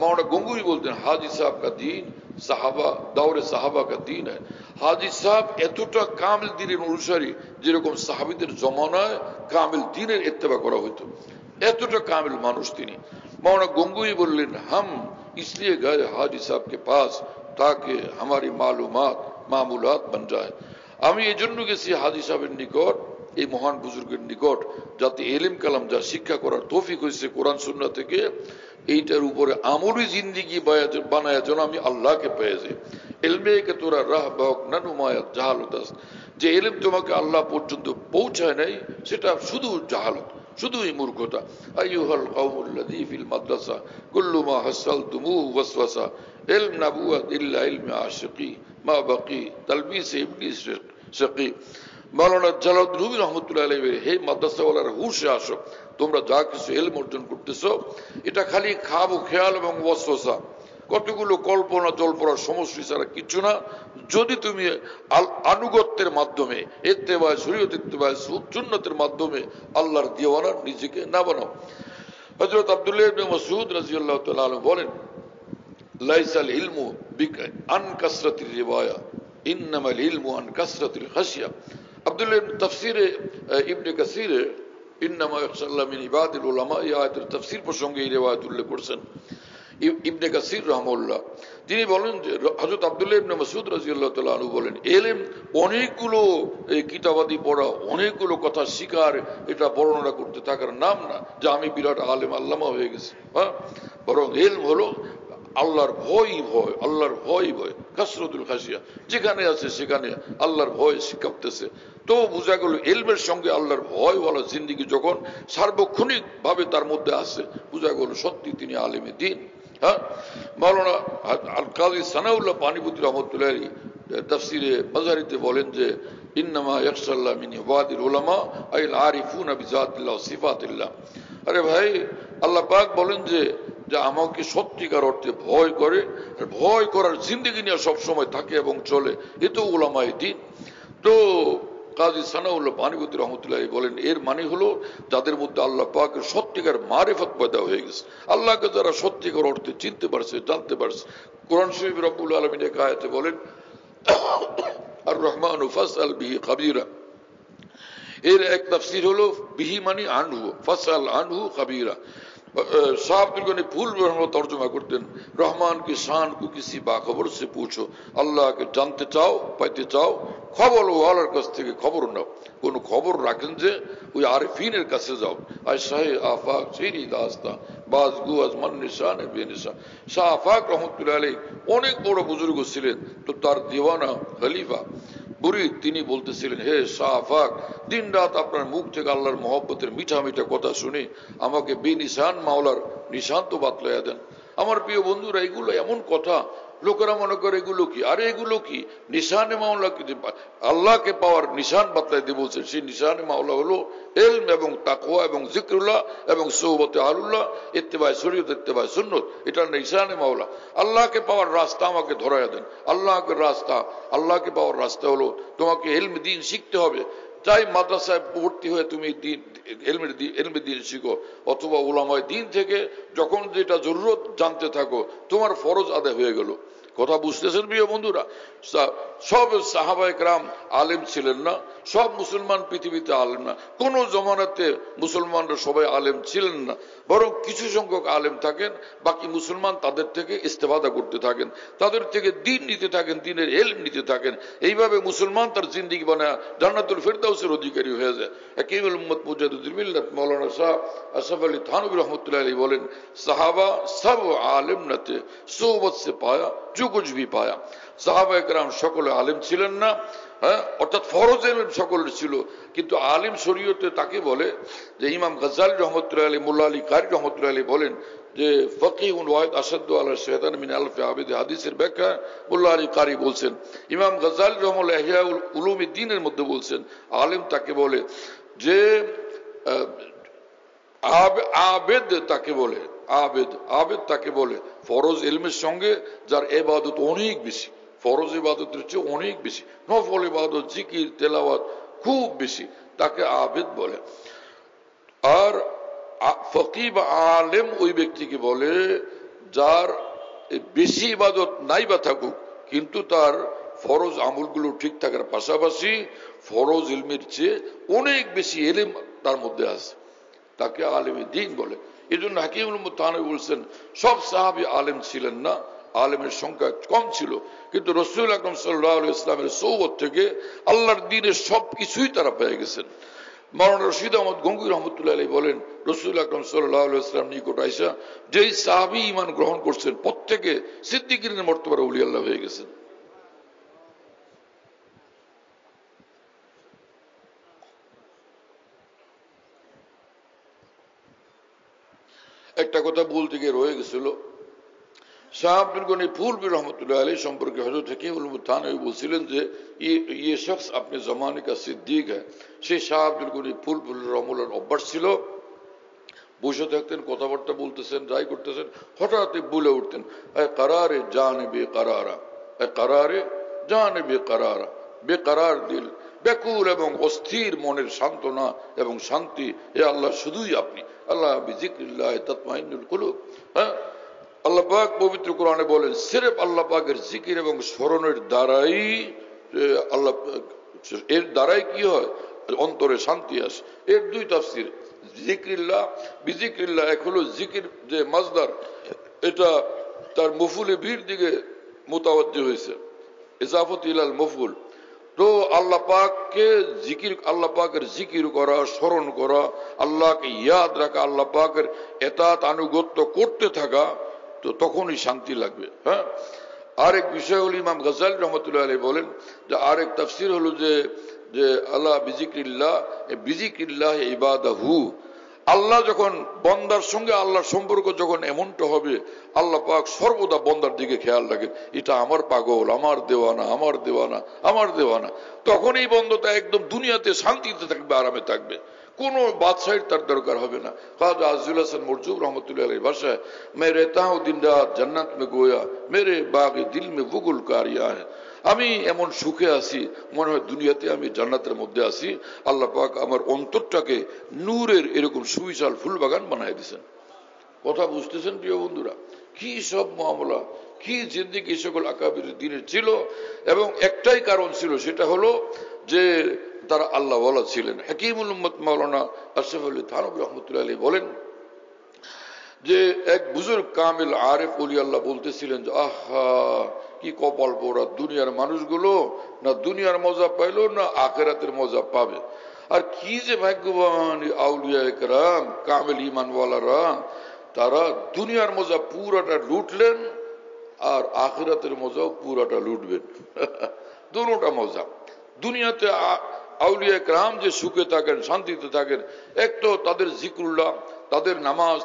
মাওলানা গঙ্গুই বলতেন, হাজি সাহেব কা দিন সাহাবা দাওরে সাহাবা কা দিন है। হাজি সাহেব এতটা কামিল দ্বীনের অনুসারী যেরকম সাহাবীদের জমানায় কামিল দ্বীনের ইত্তেবা করা হতো, এতটা কামিল মানুষ তিনি। मौलाना गंगोई बोलें, हम इसलिए गए हाजी साहब के पास ताकि हमारी मालूमात मामूलात बन जाए। আমি এই জন্য গেছি হাজি সাহেবের নিকট, এই মহান বুজুর্গের নিকট, যাতে ইলম কালাম যা শিক্ষা করার তৌফিক হয়েছে কোরআন সুন্নাহ থেকে, এইটার উপরে আমলি জিন্দেগি বানায় যেন আমি আল্লাহকে পেয়ে যাই। ইলমে কে তোরা রাহ বক নানুমায়াত জাহালত, যে ইলম তোমাকে আল্লাহ পর্যন্ত পৌঁছায় নাই সেটা শুধু জাহালত, শুধুই মূর্খতা। আইয়ুহাল কওমুল্লাযী ফিল মাদ্রাসা কুল্লু মা হাসালতুমুহু ওয়াসওয়াসা ইলম নাবুওয়াত ইল্লা ইলমে আশিকি মা বাকি তালবিস ইবলিস শাকি। মাওলানা জালালউদ্দিন রুমি রাহমাতুল্লাহ আলাইহি, হে মাদ্রাসাওয়ালারা হুঁশে আসো, তোমরা যা কিছু ইলম অর্জন করতেছো এটা খালি খাবো খেয়াল এবং ওয়াসওয়াসা, কতগুলো কল্পনা জল্পনার সমষ্টি ছাড়া কিছু না। যদি তুমি আনুগত্যের মাধ্যমে ইত্তেবায়ে শরীয়ত ইত্তেবায়ে সুন্নতের মাধ্যমে আল্লাহর দিওয়ানা নিজেকে না বানাও। হযরত আব্দুল্লাহ ইবনে মাসউদ রাদিয়াল্লাহু তাআলা আনহু বলেন, লাইসাল ইলমু আন কাসরাতির রিওয়ায়া ইন্নামাল ইলমু আন কাসরাতিল খাশিয়া। আব্দুল্লাহ তাফসীরে ইবনে কাসীরে ইন্নামা ইয়াখশাল্লাহ মিন ইবাদিল উলামা, এই আয়াতের তাফসীর প্রসঙ্গে এই রিওয়ায়াত উল্লেখ করেছেন ইবনে কাসীর রাহমাহুল্লাহ। তিনি বলেন যে হযরত আব্দুল্লাহ ইবনে মাসউদ রাদিয়াল্লাহু তাআলা আনহু বলেন, ইলম অনেকগুলো কিতাবাদি পড়া, অনেকগুলো কথা শিকার, এটা বর্ণনা করতে থাকার নাম না যে আমি বিরাট আলেম আল্লামা হয়ে গেছি। হ্যাঁ, বরং ইলম হলো আল্লাহর ভয়, ভয় আল্লাহর ভয়, ভয় কাসরাতুল খাশিয়া, যেখানে আছে সেখানে আল্লাহর ভয় শিখাতেছে। তো বোঝা গেল ইলমের সঙ্গে আল্লাহর ভয় ওয়ালা জিন্দেগি যখন সার্বক্ষণিক ভাবে তার মধ্যে আছে, বোঝা গেল সত্যি তিনি আলেমে দ্বীন। হ্যাঁ, মাওলানা আল কাজী সানাউল্লাহ পানিপতি রহমতুল্লাহ আলাইহি তাফসীরে মাযহারিতে বলেন যে ইন্নামা ইয়াখশাল্লাহ মিন ইবাদিল উলামা আইল আরিফুনা বিযাতিল্লাহ ওয়া সিফাতিল্লাহ। আরে ভাই, আল্লাহ পাক বলেন যে আমাকে সত্যিকার অর্থে ভয় করে, ভয় করার জিন্দেগি নিয়ে সবসময় থাকে এবং চলে, এ তো উলামায়ে দ্বীন। তো কাজী সানাউল্লাহ পানিপতি রহমতুল্লাহ বলেন, এর মানে হলো যাদের মধ্যে আল্লাহ পাকের সত্যিকার মারিফত পয়দা হয়ে গেছে, আল্লাহকে যারা সত্যিকার অর্থে চিনতে পারছে, জানতে পারছে। কোরআন শরীফ রব্বুল আলামিন এক আয়াতে বলেন, আর রহমানু ফাসআল বিহি খাবীরা। এর এক তাফসীর হলো বিহি মানে আনহু, ফাসআল আনহু খাবীরা। शाह अब्दुल गनी फूल तर्जुमा करतें रहमान की शान को किसी बाखबर से पूछो अल्लाह के जानते चाओ पाइते चाओ खबर ওয়ালার কাছ থেকে খবর নাও কোন খবর রাখেন যে ওই আরিফিনের কাছে যাও আর শাহে আফাক সিরি দাস্তা বাজ গুয়াজ মান নিশান বেনিশান শাহ আফাক রহমতুল্লাহ আলাইহি অনেক বড় বুজুর্গ ছিলেন তো তার দিওয়ানা খলিফা বুড়ি তিনি বলতেছিলেন হে শাহ আফাক দিন রাত আপনার মুখ থেকে আল্লাহর মহব্বতের মিঠা মিঠা কথা শুনে আমাকে বেনিশান মাওলার নিশান তো বাতলাইয়া দেন আমার প্রিয় বন্ধুরা এগুলো এমন কথা লোকেরা মনে করে এগুলো কি আরে এগুলো কি নিশানে মাওলা কি আল্লাহকে পাওয়ার নিশান বাতলাই দিয়ে বলছেন সেই নিশানে মাওলা হলো ইলম এবং তাকওয়া এবং জিকরুল্লাহ এবং সোহবতে আল্লাহ ইত্তেবায়ে শরীয়ত ইত্তেবায়ে সুন্নাত এটা নিশানে মাওলা আল্লাহকে পাওয়ার রাস্তা আমাকে ধরায়া দেন আল্লাহকে পাওয়ার রাস্তা হলো তোমাকে ইলম দ্বীন শিখতে হবে চাই মাদ্রাসায় ভর্তি হয়ে তুমি ইলমে দ্বীন শিখো অথবা উলামায়ে দ্বীন থেকে যখন যেটা জরুরত জানতে থাকো তোমার ফরজ আদায় হয়ে গেল কথা বুঝতেছেন প্রিয় বন্ধুরা সব সাহাবায়ে কেরাম আলেম ছিলেন না সব মুসলমান পৃথিবীতে আলেম না কোন জমানাতে মুসলমানরা সবাই আলেম ছিলেন না বরং কিছু সংখ্যক আলেম থাকেন বাকি মুসলমান তাদের থেকে ইস্তেফাদা করতে থাকেন তাদের থেকে দ্বীন নিতে থাকেন দ্বীনের ইলম নিতে থাকেন এইভাবে মুসলমান তার জিন্দেগি বানায় জান্নাতুল ফিরদাউসের অধিকারী হয়ে যায় হাকিমুল উম্মত মুজাদ্দিদুল মিল্লাত মাওলানা শাহ আশরাফ আলী থানভী রাহমাতুল্লাহ আলাইহি বলেন সাহাবা সব আলেম নতে সোহবত से पाया जो कुछ भी पाया সাহাবায়ে কেরাম সকলে আলেম ছিলেন না অর্থাৎ ফরজ ইলম সকলের ছিল কিন্তু আলিম শরীয়তে তাকে বলে যে ইমাম গজ্জালী রাহমাতুল্লাহ আলাইহি মোল্লা আলী কারি রাহমাতুল্লাহ আলাইহি বলেন যে ফকিহুন ওয়াহিদ আসাদু আলা শায়তান মিন আলফি আবিদ হাদিসের ব্যাখ্যা মোল্লা আলী কারি বলছেন ইমাম গজ্জালী রাহমাতুল্লাহ ইহয়া উলুমিদ্দিনের মধ্যে বলছেন আলিম তাকে বলে যে আবেদ তাকে বলে আবেদ তাকে বলে ফরজ ইলমের সঙ্গে যার ইবাদত অনেক বেশি ফরজ ইবাদতের চেয়ে অনেক বেশি নফল ইবাদত জিকির তেলাওয়াত খুব বেশি তাকে আবেদ বলে আর ফকি বা আলেম ওই ব্যক্তিকে বলে যার বেশি ইবাদত নাই বা থাকুক কিন্তু তার ফরজ আমলগুলো ঠিক থাকার পাশাপাশি ফরজ ইলমের চেয়ে অনেক বেশি ইলম তার মধ্যে আছে তাকে আলেমে দ্বীন বলে এজন্য হাকিমুল উম্মত থানভী বলছেন সব সাহাবী আলেম ছিলেন না আলেমের সংখ্যা কম ছিল কিন্তু রাসূল আকরাম সাল্লাল্লাহু আলাইহি ওয়াসাল্লামের সোহবত থেকে আল্লাহর দ্বীনের সবকিছুই তারা পেয়ে গেছেন মাওলানা রশিদ আহমদ গঙ্গুই রহমতুল্লাহ আলাইহি বলেন রাসূল আকরাম সাল্লাল্লাহু আলাইহি ওয়াসাল্লাম নিকট আইসা যেই সাহাবী ঈমান গ্রহণ করছেন প্রত্যেকে সিদ্দিকীনের মর্তবার ওলি আল্লাহ হয়ে গেছেন একটা কথা বলতে গিয়ে রয়ে গেছিল শাহ আব্দুল গনি ফুলবি রহমতুল্লাহ আলাইহি সম্পর্কে হযরত হাকিমুল উম্মত থানভী বলছিলেন যে ये शख्स अपने जमाने का सिद्दीक है সেই শাহ আব্দুল গনি ফুলবি রহমতুল্লাহর অভ্যাস ছিল বসে থাকতেন কথাবার্তা বলতেছেন যাই করতেছেন হঠাৎ বলে উঠতেন এ করারে জানে বেকরারা এ করারে জানে বেকরারা বেকরার দিল ব্যাকুল এবং অস্থির মনের সান্ত্বনা এবং শান্তি এ আল্লাহ শুধুই আপনি আল্লাহ বিজিক্রিল্লাহ তাতমাইন্নুল কুলুব আল্লাহ পাক পবিত্র কোরআনে বলেন সির্ফ আল্লাহ পাকের জিকির এবং স্মরণের দ্বারাই আল্লাহ এর দ্বারাই কি হয় অন্তরে শান্তি আসে এর দুই তাফসীর জিক্রিল্লাহ বিজিক্রিল্লাহ এক হলো জিকির যে মাজদার এটা তার মফউলে বির দিকে মুতাওয়াজ্জি হয়েছে ইজাফত ইলাল মফউল তো আল্লাহ পাককে জিকির আল্লাহ পাকের জিকির করা স্মরণ করা আল্লাহকে ইয়াদ রাখা আল্লাহ পাকের এতাত আনুগত্য করতে থাকা তো তখনই শান্তি লাগবে হ্যাঁ আরেক বিষয় হলো ইমাম গজ্জালী রহমতুল্লাহ আলাইহি বলেন যে আরেক তাফসীর হলো যে আল্লাহ বিজিক্রিল্লাহ ইবাদাহু আল্লাহ যখন বন্দার সঙ্গে আল্লাহর সম্পর্ক যখন এমনটা হবে আল্লাহ পাক সর্বদা বন্দার দিকে খেয়াল রাখেন এটা আমার পাগল আমার দেওয়ানা আমার দেওয়ানা আমার দেওয়ানা তখন এই বন্দাটা একদম দুনিয়াতে শান্তিতে থাকবে আরামে থাকবে কোনো বাদশাহীর তার দরকার হবে না খাজা আজিজুল হাসান মরজুব রহমতুল্লাহ আলাইহি ভাষায় मैं रहता हूं दिन रात जन्नत में गोया मेरे बाग दिल में वो गुलकारियां है আমি এমন সুখে আছি মনে হয় দুনিয়াতে আমি জান্নাতের মধ্যে আছি আল্লাহ পাক আমার অন্তরটাকে নূরের এরকম সুবিশাল ফুল বাগান বানায় দিয়েছেন কথা বুঝতেছেন প্রিয় বন্ধুরা কি সব মামলা কি জিন্দেগি সকল আকাবির দিনের ছিল এবং একটাই কারণ ছিল সেটা হলো যে তারা আল্লাহ ওয়ালা ছিলেন হাকিমুল উম্মত মাওলানা আশরাফ আলী থানভী রহমতুল্লাহ আলাইহি বলেন যে এক বুজুর্গ কামিল আরেফ ওলি আল্লাহ বলতেছিলেন যে আহা কি কপাল পোড়া, দুনিয়ার মানুষগুলো না দুনিয়ার মজা পাইলো না আখেরাতের মজা পাবে। আর কি যে ভাগ্যবান আউলিয়া একরাম কামিল ইমানওয়ালারা, তারা দুনিয়ার মজা পুরাটা লুটলেন আর আখিরাতের মজাও পুরাটা লুটবেন। দুটোটা মজা। দুনিয়াতে আউলিয়া একরাম যে সুখে থাকেন, শান্তিতে থাকেন, এক তো তাদের জিক্রুল্লাহ, তাদের নামাজ,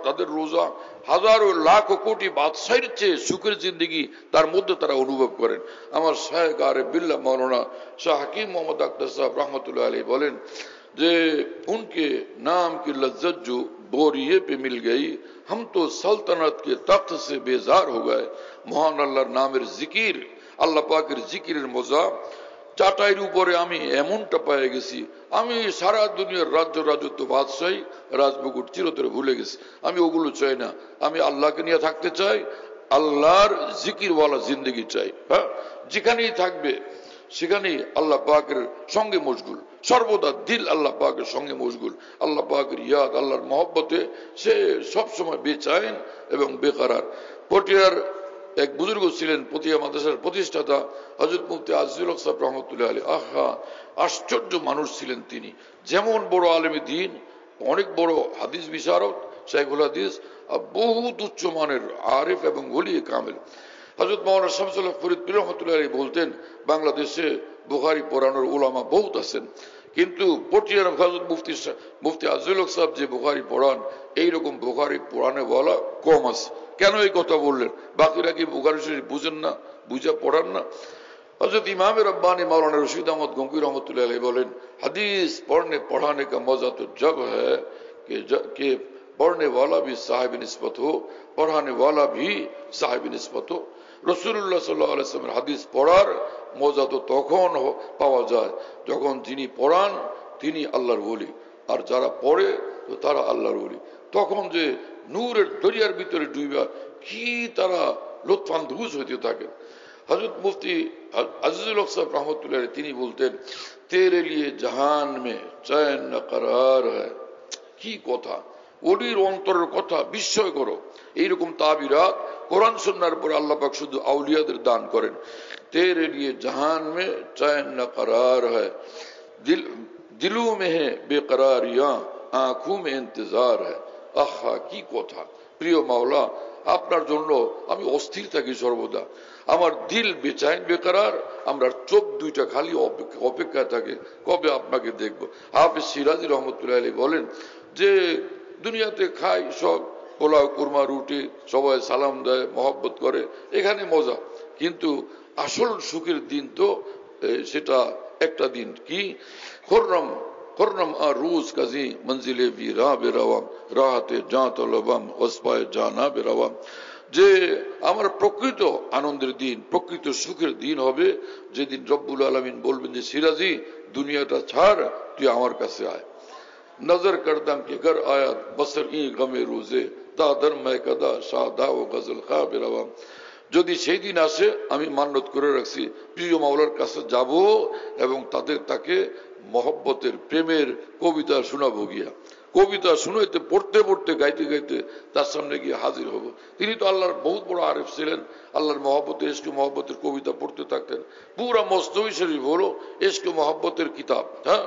তাদের রোজা, হাজারো লাখ কোটি বাদশাহীর চেয়ে সুখের জিন্দগি তার মধ্যে তারা অনুভব করেন। আমার শায়েখ আরিফ বিল্লাহ মৌলানা শাহ হাকিম মোহাম্মদ আখতার সাহেব রহমতুল্লাহ আলাইহি বলেন যে उनके नाम की लज्जत जो बोरिये पे मिल गई, हम तो सल्तनत के तख्त से बेजार हो गए। মহান আল্লাহর নামের জিকির, আল্লাহ পাকের জিকিরের মজা চাটাইয়ের উপরে আমি এমনটা পেয়ে গেছি, আমি সারা দুনিয়ার রাজত্ব বাদশাহী রাজমুকুট চিরতরে ভুলে গেছি। আমি ওগুলো চাই না, আমি আল্লাহকে নিয়ে থাকতে চাই, আল্লাহর জিকিরওয়ালা জিন্দগি চাই। হ্যাঁ, যেখানেই থাকবে সেখানেই আল্লাহ পাকের সঙ্গে মশগুল, সর্বদা দিল আল্লাহ পাকের সঙ্গে মশগুল, আল্লাহ পাকের ইয়াদ, আল্লাহর মহব্বতে সে সবসময় বেচাইন এবং বেকারার। পটিয়ার এক বুজুর্গ ছিলেন, পটিয়া মাদ্রাসার প্রতিষ্ঠাতা হযরত মুফতি আজিজুল হক সাহেব রহমতুল্লাহ আলাইহি। আহা, আশ্চর্য মানুষ ছিলেন তিনি। যেমন বড় আলেমে দ্বীন, অনেক বড় হাদিস বিশারদ, শাইখুল হাদিস, বহুত উচ্চ মানের আরিফ এবং ওলি কামেল। হযরত মাওলানা শামসুল হক ফরিদ পীর রহমতুল্লাহ আলাইহি বলতেন, বাংলাদেশে বুখারী পড়ানোর উলামা বহুত আছেন, কিন্তু পটিয়ার হযরত মুফতি আজিজুল হক সাহেব যে বুখারী পড়ান, এইরকম বুখারী পড়ানে বলা কম আছে। কেন এই কথা বললেন? বাকিরা কি বুখারী শরীফ বুঝেন না, বুঝা পড়ান না? हजरत इमाम रब्बानी मौलाना रशीद अहमद गंगोई रहमतुल्लाह अलैह बोलें, हदीस पढ़ने का मजा तो जब है कि पढ़ने वाला भी साहिब निस्बत हो, पढ़ाने वाला भी साहिब निस्बत हो। रसूलुल्लाह सल्लल्लाहु अलैहि वसल्लम হাদিস পড়ার মজা তো তখন পাওয়া যায় যখন যিনি পড়ান তিনি আল্লাহর ওলি, আর যারা পড়ে তো তারা আল্লাহর ওলি। তখন যে নূরের দরিয়ার ভিতরে ডুবা কি তারা লুৎফান্দোজ হইতে থাকে। हजरत मुफ्ती अजीजुल हक साहब रहमतुल्लाह তিনি বলতেন, तेरे लिए जहान में चैन न करार है। কি কথা, ওলির অন্তরের কথা বিস্ময় করো। এইরকম তাবিরাত কোরআন সুন্নাহর পরে আল্লাহ পাক শুধু আউলিয়াদের দান করেন। तेरे लिए जहान में चैन न करार है, दिलों में है बेकरारियां, आंखों में इंतजार है। আহা, কি কথা। প্রিয় মাওলা, আপনার জন্য আমি অস্থির থাকি সর্বদা, আমার দিল বেচাইন বেকারার, আমরা চোখ দুইটা খালি অপেক্ষা থাকে কবে আপনাকে দেখবো। হাফেজ সিরাজি রহমতুল্লাহ আলাইহি বলেন যে দুনিয়াতে খাই সব পোলাও কুরমা রুটি, সবাই সালাম দেয়, মহব্বত করে, এখানে মজা, কিন্তু আসল সুখের দিন তো সেটা একটা দিন কি খুররম আর রোজ কাজী মঞ্জিলে বি রাহ বেরাওয়াম রাহতে জাঁ তলবাম ওসপায় জানা বেরাওয়াম। যে আমার প্রকৃত আনন্দের দিন, প্রকৃত সুখের দিন হবে যেদিন রব্বুল আলামিন বলবেন যে সিরাজি দুনিয়াটা ছাড়, তুই আমার কাছে আয়। নজর করদাম কে ঘর আয়াত বসর ই গমে রোজে দাদর মে কদা সাদা ও গজল খা বেরাওয়াম। যদি সেই দিন আসে, আমি মান্যত করে রাখছি প্রিয় মাওলার কাছে যাব এবং তাকে মহব্বতের প্রেমের কবিতা শোনাবো গিয়া। কবিতা শুনাইতে পড়তে পড়তে গাইতে গাইতে তার সামনে গিয়ে হাজির হব। তিনি তো আল্লাহর বহুত বড় আরিফ ছিলেন, আল্লাহর মহব্বতের ইশক মহব্বতের কবিতা পড়তে থাকতেন। পুরা মস্তবি শরীফ হলো ইশক মহব্বতের কিতাব। হ্যাঁ,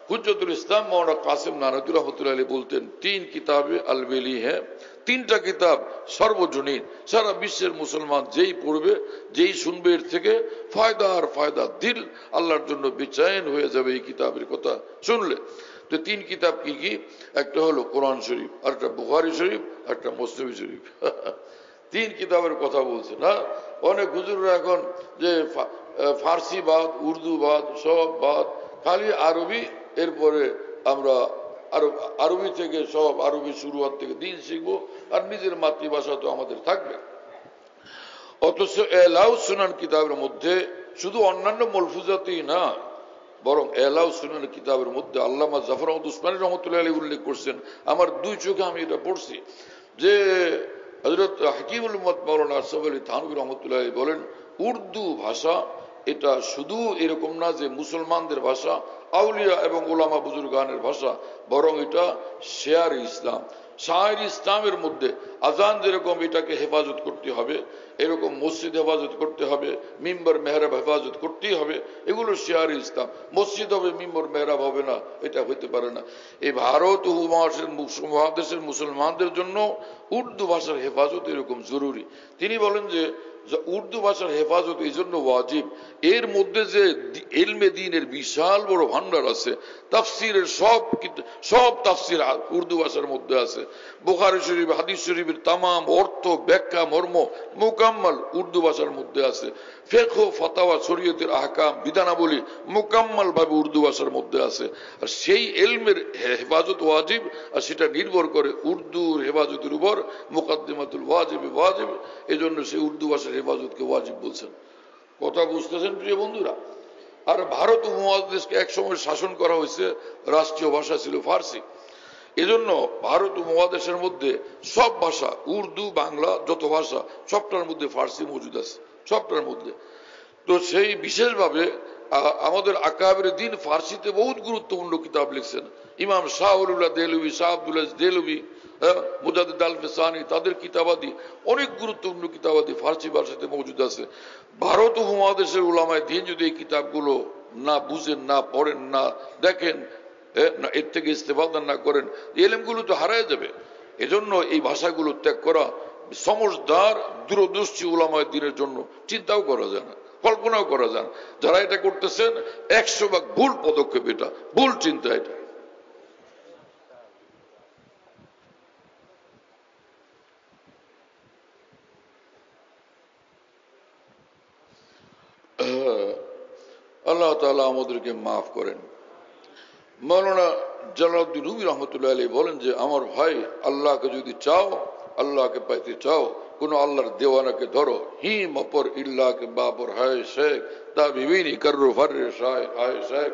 হুজ্জতুল ইসলাম মওলানা কাসিম নানভী রাহমাতুল্লাহ আলাইহি বলতেন, তিন কিতাবে আলবেলি হ্যাঁ, তিনটা কিতাব সর্বজনীন, সারা বিশ্বের মুসলমান যেই পড়বে, যেই শুনবে, এর থেকে ফায়দা আর ফায়দা, দিল আল্লাহর জন্য বেচैन হয়ে যাবে এই কিতাবের কথা শুনলে। তো তিন কিতাব কি কি? একটা হলো কোরআন শরীফ, আর একটা বুখারী শরীফ, আর একটা মুসলিম শরীফ। তিন কিতাবের কথা বলছে না। অনেক হুজুররা এখন যে ফার্সি বাদ, উর্দু বাদ, সব বাদ, খালি আরবি, এরপরে আমরা আরবি থেকে সব আরবি শুরুয়াত থেকে দিন শিখবো, আর নিজের মাতৃভাষা তো আমাদের থাকবে। অথচ এলাউ সুনান কিতাবের মধ্যে শুধু অন্যান্য মলফুজাতেই না, বরং এলাউ সুনান কিতাবের মধ্যে আল্লামা জাফর আহমদ উসমানী রহমতুল্লাহ আলাইহি উল্লেখ করছেন, আমার দুই চোখে আমি এটা পড়ছি, যে হযরত হাকিমুল উম্মত মাওলানা আশরাফ আলী থানভী রহমতুল্লাহ আলাইহি বলেন, উর্দু ভাষা এটা শুধু এরকম না যে মুসলমানদের ভাষা, আউলিয়া এবং ওলামা বুজুর্গানের ভাষা, বরং এটা শেয়ার ইসলাম, শায়ের ইসলামের মধ্যে আজান যেরকম এটাকে হেফাজত করতে হবে, এরকম মসজিদ হেফাজত করতে হবে, মিম্বর মেহরাব হেফাজত করতেই হবে। এগুলো শিয়ার ইসলাম। মসজিদ হবে, মিম্বর মেহরাব হবে না, এটা হইতে পারে না। এই ভারত মহাদেশের মুসলমানদের জন্য উর্দু ভাষার হেফাজত এরকম জরুরি। তিনি বলেন যে উর্দু ভাষার হেফাজত এই জন্য ওয়াজিব, এর মধ্যে যে ইলমে দ্বীনের বিশাল বড় ভান্ডার আছে, তাফসিরের সব তাফসির উর্দু ভাষার মধ্যে আছে। বুখারী শরীফ, হাদিস শরীফের তামাম অর্থ, ব্যাখ্যা, মর্ম মুকাম্মাল উর্দু ভাষার মধ্যে আছে। ফিকহ, ফাতাওয়া, শরীয়তের আহকাম, বিধানাবলী মুকাম্মাল ভাবে উর্দু ভাষার মধ্যে আছে। আর সেই ইলমের হেফাজত ওয়াজিব, আর সেটা নির্ভর করে উর্দুর হেফাজতের উপর। মুকাদ্দিমাতুল ওয়াজিব ওয়াজিব, এজন্য সেই উর্দু ভাষার হেফাজতকে ওয়াজিব বলছেন। কথা বুঝতেছেন প্রিয় বন্ধুরা? আর ভারত উপমহাদেশকে একসময় শাসন করা হয়েছে, রাষ্ট্রীয় ভাষা ছিল ফার্সি। এজন্য ভারত উপমহাদেশের মধ্যে সব ভাষা, উর্দু, বাংলা, যত ভাষা সবটার মধ্যে ফার্সি মজুদ আছে, সবটার মধ্যে। তো সেই বিশেষভাবে আমাদের আকাবের দিন ফার্সিতে বহুত গুরুত্বপূর্ণ কিতাব লিখছেন। ইমাম শাহ উল্লাহ দেহলভি, শাহ আব্দুল দেহলভি, মুজাদ্দিদ আল ফিসানি, তাদের কিতাবাদি, অনেক গুরুত্বপূর্ণ কিতাবাদি ফার্সি ভাষাতে মজুদ আছে। ভারত উপমহাদেশের উলামায়ে দ্বীন যদি এই কিতাবগুলো না বুঝেন, না পড়েন, না দেখেন, এর থেকে ইস্তেফাদা না করেন, এলেমগুলো তো হারায় যাবে। এজন্য এই ভাষাগুলো ত্যাগ করা সমজদার দূরদর্শী উলামায়ে দ্বীনের জন্য চিন্তাও করা যায় না, কল্পনাও করা যায় না। যারা এটা করতেছেন 100% ভুল পদক্ষেপ, এটা ভুল চিন্তা। এটা আল্লাহ তাআলা আমাদেরকে মাফ করেন। মৌলানা জালালউদ্দিন রুমি রহমতুল্লাহ আলাইহি বলেন যে আমার ভাই, আল্লাহকে যদি চাও, আল্লাহকে পাইতে চাও, কোন আল্লাহর দেওয়ানাকে ধরো। হিম অপর ইল্লাহকে বাপর হায় শেখ তা বিবিনী করো ফারে হায় শেখ।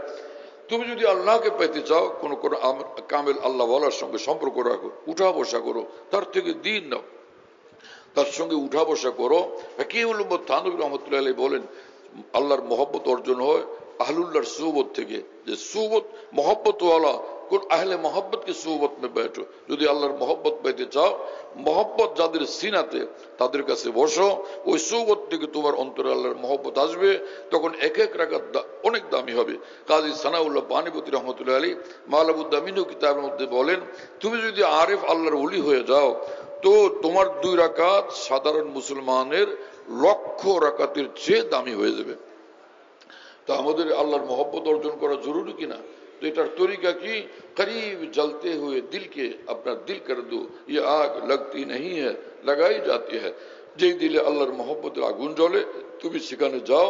তুমি যদি আল্লাহকে পাইতে চাও, কোন কোন কামেল আল্লাহ ওয়ালার সঙ্গে সম্পর্ক রাখো, উঠা বসা করো, তার থেকে দিন নাও, তার সঙ্গে উঠা বসা করো। হাকিমুল উম্মত থানভী রহমতুল্লাহ আলাইহি বলেন আল্লাহর মহব্বত অর্জন হয় আহলুল্লাহর সুহবত থেকে। যে সুহবত मोहब्बत वाला, কোন আহলে मोहब्बत की सुहबत में बैठो। যদি আল্লাহর मोहब्बत পেতে চাও, मोहब्बत যাদের সিনাতে, তাদের কাছে বসো। ওই সুহবত থেকে তোমার অন্তরে আল্লাহর मोहब्बत আসবে। তখন এক এক রাকাত অনেক দামি হবে। কাজী সানাউল্লাহ পানিপতি রহমতুল্লাহ আলাইহি মালাবুদ্দামিনু কিতাবের মধ্যে বলেন, তুমি যদি আরিফ আল্লাহর ওলি হয়ে যাও, তো তোমার 2 রাকাত সাধারণ মুসলমানের লক্ষ রাকাতের চেয়ে দামি হয়ে যাবে। তো আমাদের আল্লাহর मोहब्बत অর্জন করা জরুরি কিনা? तो এটার তরিকা কি? करीब जलते हुए दिल के अपना दिल कर दो, ये आग लगती नहीं है लगाई जाती है। যেই দিলে আল্লাহর मोहब्बतेর আগুন জ্বলে, তুমি সেখানে যাও,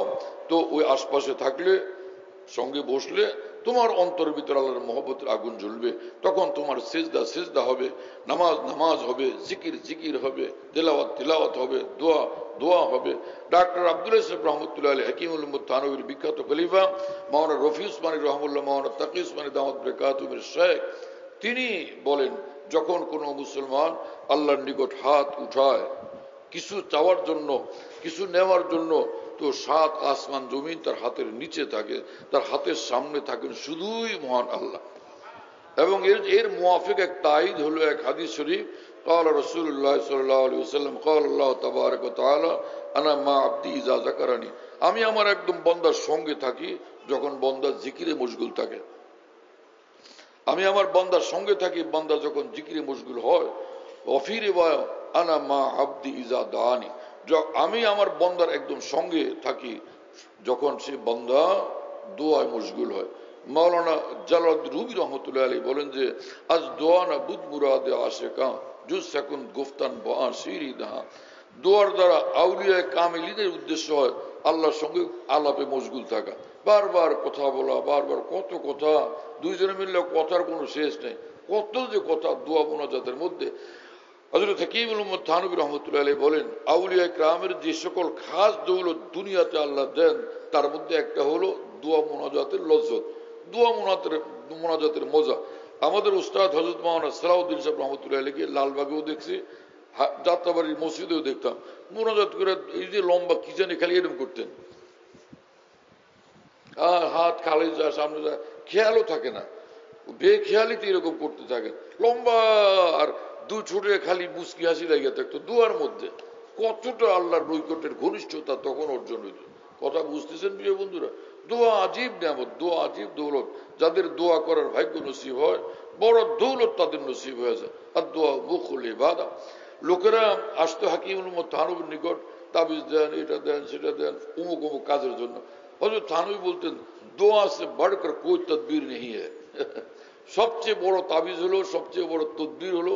তো ওই আশপাশে থাকলে, সঙ্গে বসলে তোমার অন্তরের ভিতর আল্লাহর मोहब्बतेর আগুন জ্বলবে। তখন তোমার সিজদা সিজদা হবে, নামাজ নামাজ হবে, জিকির জিকির হবে, তিলাওয়াত তিলাওয়াত হবে, দোয়া দোয়া হবে। ডক্টর আব্দুল ইসলাম রহমতুল্লাহ আলাইহি হাকিমুল উম্মত থানভীর বিখ্যাত খলিফা মাওলানা রফি উসমানী রহমতুল্লাহ, মাওলানা তাকি উসমানী দাওয়াত বরকাতুহুর শেখ, তিনি বলেন যখন কোনো মুসলমান আল্লাহর নিকট হাত উঠায় কিছু চাওয়ার জন্য, কিছু নেওয়ার জন্য, তো 7 আসমান জমিন তার হাতের নিচে থাকে, তার হাতের সামনে থাকেন শুধুই মহান আল্লাহ। এবং এর মুয়াফিক এক তাইদ হলো এক হাদিস শরীফ, قال رسول الله صلى الله عليه وسلم قال الله تبارك وتعالى انا مع عبدي اذا ذكرني। আমি আমার একদম বান্দার সঙ্গে থাকি যখন বান্দা জিকিরে মশগুল থাকে। আমি আমার বান্দার সঙ্গে থাকি বান্দা যখন জিকিরে মশগুল হয়। ওয়াফি রিওয়ায়া আনা মা আবদি ইজা দানি, আমি আমার বান্দার একদম সঙ্গে থাকি যখন সে বান্দা দোয়ায় মশগুল হয়। মাওলানা জালালউদ্দিন রুমি রহমতুল্লাহ আলাইহি বলেন যে আজ দোয়া না বুদ মুরাদে আশিকা জুজ সাকুন গুফতান বাশিরি দাহা। দোয়ার দ্বারা আউলিয়া কামিলিনের উদ্দেশ্য হয় আল্লাহর সঙ্গে আলাপে মশগুল থাকা, বারবার কথা বলা, বারবার কত কথা, দুইজনে মিললে কথার কোনো শেষ নেই, কত যে কথা দোয়া মুনাজাতের মধ্যে। হযরত হাকিমুল উম্মত থানভী রাহমাতুল্লাহি আলাইহি বলেন আউলিয়া কিরামের যে সকল খাস দৌলত দুনিয়াতে আল্লাহ দেন, তার মধ্যে একটা হলো দোয়া মুনাজাতের লজ্জত, দোয়া মুনাজাতের মজা। আমাদের উস্তাদ হযরত মাওলানা সালাউদ্দিন সাহেব রাহমাতুল্লাহি আলাইহি লালবাগেও দেখছি, যাত্রাবাড়ির মসজিদেও দেখতাম মুনাজাত করে, এই যে লম্বা কি জানি খালি এরকম করতেন, আর হাত খালি যায় সামনে যায়, খেয়ালও থাকে না, বেখেয়ালিতে এরকম করতে থাকেন লম্বা। আর দু ছোটে খালি মুস্কি হাসি লাগিয়ে থাকতো দোয়ার মধ্যে। কতটা আল্লাহর নৈকট্যের ঘনিষ্ঠতা তখন অর্জন হইত। কথা বুঝতেছেন প্রিয় বন্ধুরা? দোয়া আজীব নিয়ামত, দোয়া আজীব দৌলত। যাদের দোয়া করার ভাগ্য নসিব হয়, বড় দৌলত তাদের নসিব হয়ে যায়। আর দোয়া মুখুল ইবাদা। লোকেরা আসতো হাকিমুল উম্মত থানবীর নিকট, তাবিজ দেন, এটা দেন, সেটা দেন, অমুক অমুক কাজের জন্য। হযরত থানবী বলতেন, দোয়া সে বাড়কর কোই তদবির নেই হ্যায়। সবচেয়ে বড় তাবিজ হলো, সবচেয়ে বড় তদবির হলো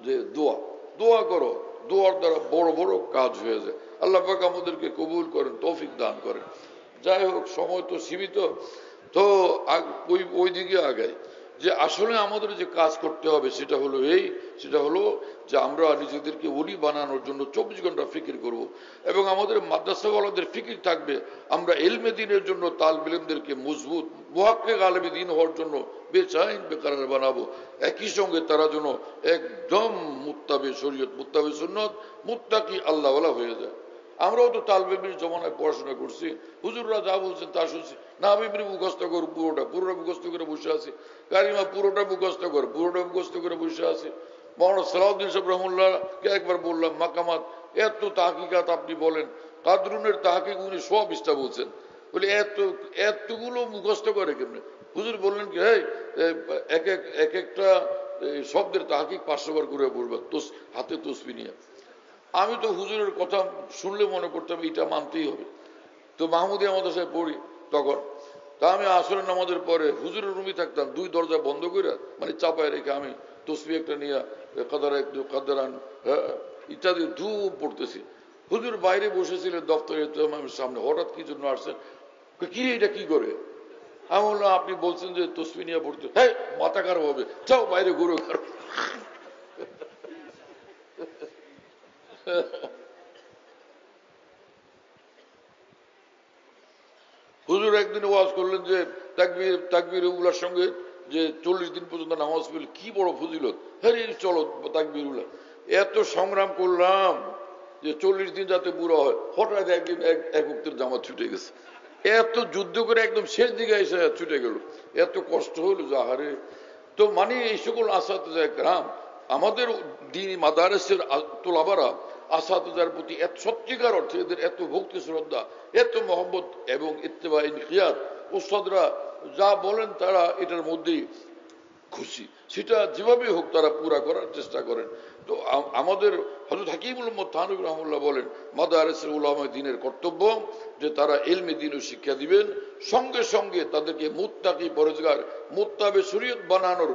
যে দোয়া। দোয়া করো, দোয়ার দ্বারা বড় বড় কাজ হয়ে যায়। আল্লাহ পাক আমাদেরকে কবুল করেন, তৌফিক দান করেন। যাই হোক, সময় তো সীমিত, তো ওই দিকে আগাই। যে আসলে আমাদের যে কাজ করতে হবে সেটা হলো সেটা হলো যে আমরা নিজেদেরকে ওলি বানানোর জন্য 24 ঘন্টা ফিকির করব। এবং আমাদের মাদ্রাসাওয়ালাদের ফিকির থাকবে আমরা ইলমে দ্বীনের জন্য তালিবে ইলমদেরকে মজবুত মুহাক্কিক আলেমে দ্বীন হওয়ার জন্য বেচাইন বেকারার বানাবো। একই সঙ্গে তারা যেন একদম মুত্তাবে শরীয়ত, মুত্তাবে সুন্নত, মুত্তাকি আল্লাহওয়ালা হয়ে যায়। আমরাও তো তালিবে ইলমের জমানায় পড়াশোনা করছি, হুজুররা যা বলছেন তা শুনছি। না আমি মুখস্থ করো পুরোটা মুখস্থ করে বসে আছি। কারিমা পুরোটা মুখস্থ করো, পুরোটা মুখস্থ করে বসে আছি। মৌলানা সালাউদ্দিন সাহেব রহমতুল্লাহকে একবার বললাম, মাকামাত এত তাহকিকাত আপনি বলেন, কাদরুনের তাহকিক উনি 100 পৃষ্ঠা বলছেন, বলে এতগুলো মুখস্থ করে কেমনে? হুজুর বললেন কি, এক একটা শব্দের তাহকিক 500 বার করে পড়বে হাতে তসবি নিয়ে। আমি তো হুজুরের কথা শুনলে মনে করতাম এটা মানতেই হবে। তো মাহমুদিয়া মাদ্রাসায় পড়ি তখন। তা আমি আসরের নামাজের পরে হুজুরের রুমে থাকতাম, 2 দরজা বন্ধ করে, মানে চাপায় রেখে আমি তসবি একটা নিয়ে কাদারান ইত্যাদি ধূপ পড়তেছি। হুজুর বাইরে বসেছিলেন দপ্তরের সামনে। হঠাৎ কি জন্য আসছেন? কি এটা কি করে? আমি বললাম, আপনি বলছেন যে তসবি নিয়ে পড়তে। হ্যাঁ, মাথা খারাপ হবে, যাও বাইরে ঘুরে খারাপ। হুজুর একদিন ওয়াজ করলেন যে তাকবীর উলার সঙ্গে যে 40 দিন পর্যন্ত নামাজ পড়লে কি বড় ফজিলত। হ্যাঁ চলো তাকবীর উলা। এত সংগ্রাম করলাম যে 40 দিন যাতে পুরো হয়, হঠাৎ একদিন এক উক্তের জামাত ছুটে গেছে। এত যুদ্ধ করে একদম শেষ দিকে এসে ছুটে গেল, এত কষ্ট হলো যাহারে। তো মানে এই সকল আসাতিজা کرام আমাদের দ্বীনি মাদারিসের তোলাবারা আসাতিজার প্রতি এত সত্যিকার অর্থে এদের এত ভক্তি শ্রদ্ধা, এত মহব্বত এবং ইত্তেবা ইনকিয়াদ। উস্তাদরা যা বলেন তারা এটার মধ্যেই খুশি, সেটা যেভাবে হোক তারা পুরা করার চেষ্টা করেন। তো আমাদের হযরত হাকিমুল উম্মত থানবী রাহমাতুল্লাহ বলেন, মাদারিসের উলামায়ে দ্বীনের কর্তব্য যে তারা ইলমে দ্বীনের শিক্ষা দিবেন, সঙ্গে সঙ্গে তাদেরকে মুত্তাকি পরহেজগার মুত্তাবে শরীয়ত বানানোর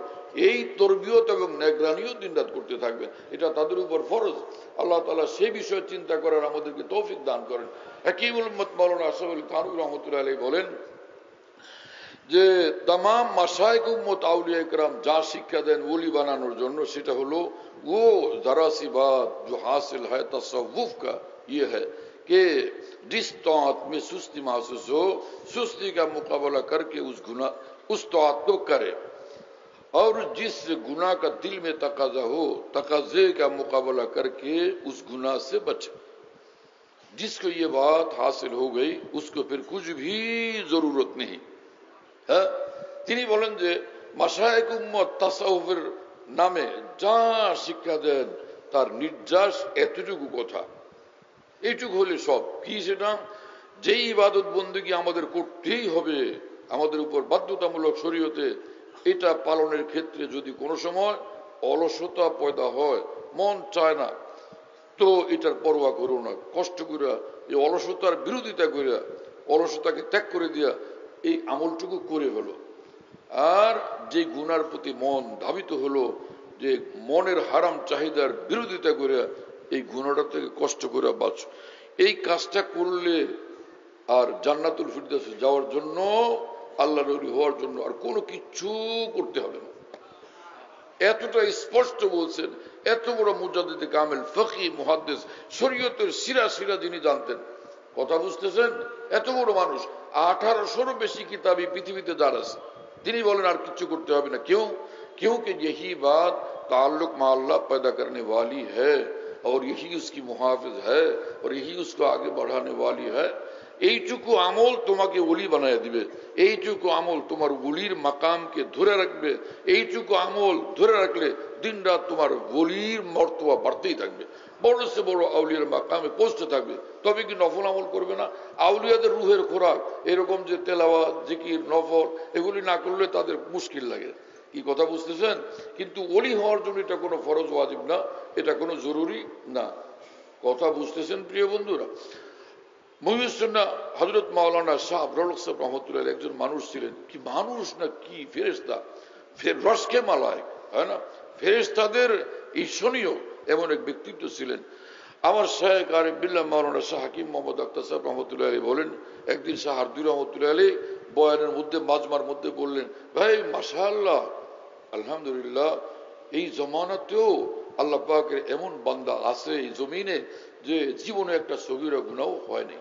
এই তরবিয়ত এবং নিগরানিও দিনরাত করতে থাকবেন। এটা তাদের উপর ফরজ। আল্লাহ তাআলা সেই বিষয়ে চিন্তা করার আমাদেরকে তৌফিক দান করেন। হাকিমুল উম্মত মাওলানা আশরাফ আলী থানবী রাহমাতুল্লাহ আলাইহি বলেন যে तमाम মাশায়েখ উম্মত আউলিয়া کرام যা শিক্ষা দেন ওলি বানানোর জন্য, সেটা হলো वो जरा सी बात जो हासिल है तसव्वुफ का ये है कि जिस तौत में सुस्ती महसूस हो, सुस्ती का मुकाबला करके उस तौत को करे, और जिस गुनाह का दिल में तकाजा हो, तकाजे का मुकाबला करके उस गुनाह से बचे। जिसको ये बात हासिल हो गई उसको फिर कुछ भी जरूरत नहीं। হ্যাঁ, তিনি বলেন যে মাশায়েখ উম্মত তাসাউফের নামে যা শিক্ষা দেন তার নির্যাস এতটুকু কথা, এইটুকু হলে সব কি, সেটা যেই ইবাদত বন্দেগী আমাদের করতেই হবে, আমাদের উপর বাধ্যতামূলক শরীয়তে, এটা পালনের ক্ষেত্রে যদি কোনো সময় অলসতা পয়দা হয়, মন চায় না, তো এটার পরোয়া করো না, কষ্ট করিয়া এই অলসতার বিরোধিতা করিয়া, অলসতাকে ত্যাগ করে দিয়া এই আমলটুকু করে হলো। আর যে গুনার প্রতি মন ধাবিত হলো, যে মনের হারাম চাহিদার বিরোধিতা করে এই গুনাহটা থেকে কষ্ট করে বাঁচো, এই কাজটা করলে আর জান্নাতুল ফিরদাউসে যাওয়ার জন্য, আল্লাহর ওলি হওয়ার জন্য আর কোনো কিচ্ছু করতে হবে না। এতটা স্পষ্ট বলছেন, এত বড় মুজাদ্দিদ কামেল, ফকি, মুহাদ্দিস, শরীয়তের সিরা যিনি জানতেন। কথা বুঝতেছেন? এত বড় মানুষ, 1800 বেশি কিতাবই পৃথিবীতে যার আছে, তিনি বলেন আর কিছু করতে হবে না। क्योंकि यही बात ताल्लुक में अल्लाह पैदा करने वाली है और यही उसकी मुहाफिज है और यही उसको आगे बढ़ाने वाली है। এইটুকু আমল তোমাকে ওলি বানায় দিবে, এইটুকু আমল তোমার ওলির মাকামকে ধরে রাখবে, এইটুকু আমল ধরে রাখলে দিন রাত তোমার ওলির মর্তবা বাড়তেই থাকবে, বড় সে বড় আউলিয়ার মাকামে পৌঁছতে থাকবে। তবে কি নফল আমল করবে না? আউলিয়াদের রুহের খোরাক এরকম যে তেলাওয়াত, জিকির, নফল এগুলি না করলে তাদের মুশকিল লাগে। কি কথা বুঝতেছেন? কিন্তু ওলি হওয়ার জন্য এটা কোনো ফরজ ওয়াজিব না, এটা কোনো জরুরি না। কথা বুঝতেছেন প্রিয় বন্ধুরা? মুহিউসুন্নাহ হযরত মাওলানা শাহ আবরার সাহেব রহমতুল্লাহ একজন মানুষ ছিলেন। কি মানুষ না কি ফেরেশতা, ফের রসকে মালায়, হয় না, ফেরেশতাদের ঈর্ষণীয় এমন এক ব্যক্তিত্ব ছিলেন। আমার শায়েখ আরিফ বিল্লাহ মাওলানা শাহ হাকিম মোহাম্মদ আখতার সাহেব রহমতুল্লাহ আলাইহি বলেন, একদিন শাহ হারদুই রহমতুল্লাহ আলাইহি বয়ানের মধ্যে মাজমার মধ্যে বললেন, ভাই মাশাআল্লাহ, আলহামদুলিল্লাহ, এই জমানাতেও আল্লাহ পাকের এমন বান্দা আছে এই জমিনে যে জীবনে একটা সগীরা গুনাহ হয়নি।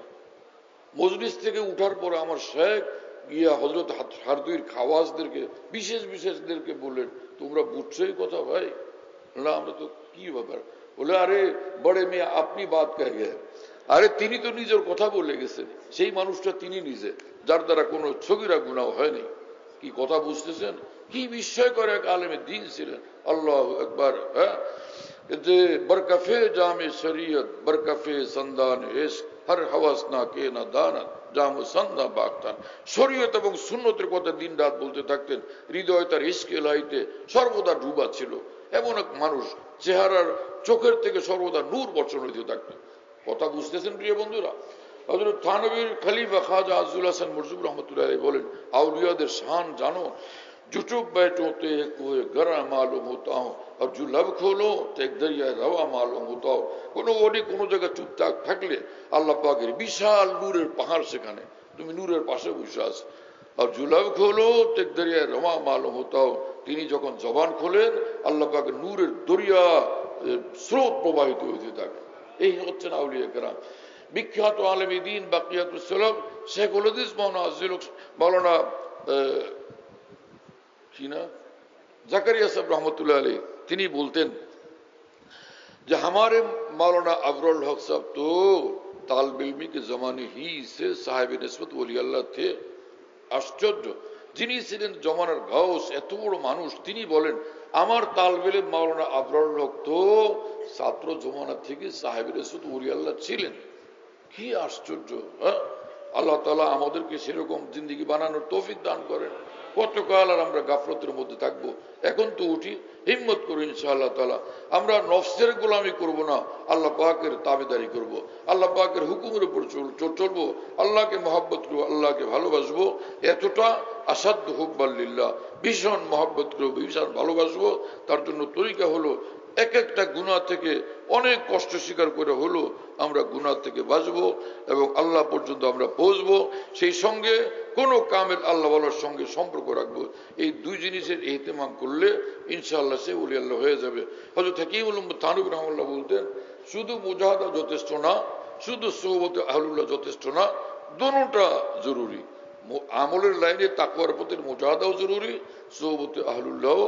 মজলিস থেকে উঠার পরে আমার শেখ গিয়া হযরত হারদুইর খাওয়াজদেরকে বিশেষদেরকে বললেন, তোমরা বুঝছো এই কথা ভাই? না, আমরা তো কি ব্যাপার? বলে, আরে বড়ে মেয়ে আপনি বাদ কে গে, আরে তিনি তো নিজের কথা বলে গেছেন, সেই মানুষটা তিনি নিজে, যার দ্বারা কোনো সগীরা গুনাহ হয়নি। কি কথা বুঝতেছেন? কি বিস্ময়কর এক আলেমে দ্বীন ছিলেন। আল্লাহু আকবার। হ্যাঁ, যে বরকফে জামে শরীয়ত বরকফে সন্দান ইশক হর হওয়াস না কে না দানা জাম সন্দা বাগতান। শরীয়ত এবং সুন্নতের কথা দিন রাত বলতে থাকতেন, হৃদয় তার ইশকে লাইতে সর্বদা ডুবা ছিল। এমন এক মানুষ, চেহারার চোখের থেকে সর্বদা নূর বর্ষণ হইতে থাকতেন। কথা বুঝতেছেন প্রিয় বন্ধুরা? হযরত থানবীর খলিফা খাজা আজুল হাসান মুরজুব রহমতুল্লাহ আলাইহি বলেন, আউলিয়াদের শান জানো, जुटुब बैठो तो एक कुएं गहरा मालूम होता हूँ और जो लब खोलो तो एक दरिया रवा मालूम होता हो। কোনো ওলি কোনো জায়গায় চুপচাপ থাকলে আল্লাহ পাকের বিশাল নূরের পাহাড়, সেখানে তুমি নূরের পাশে বসে আছো। আর জুলাব খোলো তো এক দরিয়া রওয়া মালুম হতা হো, তিনি যখন জবান খোলেন আল্লাহ পাকের নূরের দরিয়া স্রোত প্রবাহিত হতে থাকে। এই হচ্ছেন আউলিয়া কেরাম। বিখ্যাত আলেম দ্বীন বাকিয়াতুস সালাফ শেখুল হাদিস মাওলানা জাকারিয়া साहब रहमतुल्लाह अलैह, তিনি বলতেন যে हमारे मौलाना अबरुल हक साहब तो तालिब इल्मी के जमाने ही से साहिब निस्बत वली अल्लाह थे। आश्चर्य, যিনি ছিলেন জমানার গাউস, এত বড় মানুষ, তিনি বলেন আমার তালিব ইলম মাওলানা আবরুল হক তো ছাত্র জমানা থেকে সাহিব নিসবত ওলি আল্লাহ ছিলেন। কি আশ্চর্য! আল্লাহ তাআলা আমাদেরকে সেরকম জিন্দেগি বানানোর তৌফিক দান করেন। কতকাল আর আমরা গাফলতের মধ্যে থাকবো? এখন তো উঠি, হিম্মত করি ইনশাআল্লাহ তাআলা। আমরা নফসের গোলামি করব না, আল্লাহ পাকের তাবেদারি করব, আল্লাহ পাকের হুকুমের উপর চলবো, আল্লাহকে মহব্বত করবো, আল্লাহকে ভালোবাসবো। এতটা আসাধ্য হুব্বাল লিল্লাহ, ভীষণ মহব্বত করবো, ভীষণ ভালোবাসবো। তার জন্য তরিকা হলো এক একটা গুনাহ থেকে অনেক কষ্ট স্বীকার করে হলো আমরা গুনাহ থেকে বাঁচবো এবং আল্লাহ পর্যন্ত আমরা পৌঁছবো। সেই সঙ্গে কোন কামেল আল্লাহ ওয়ালার সঙ্গে সম্পর্ক রাখবো। এই দুই জিনিসের ইহতিমাম করলে ইনশাআল্লাহ সে ওলি আল্লাহ হয়ে যাবে। হযরত হাকিমুল উম্মত থানবী রাহমাতুল্লাহ বলতেন, শুধু মুজাহাদা যথেষ্ট না, শুধু সোহবতে আহলুল্লাহ যথেষ্ট না, দুটোটা জরুরি। আমলের লাইনে তাকওয়ার প্রতি মুজাহাদাও জরুরি, সোহবতে আহলুল্লাহ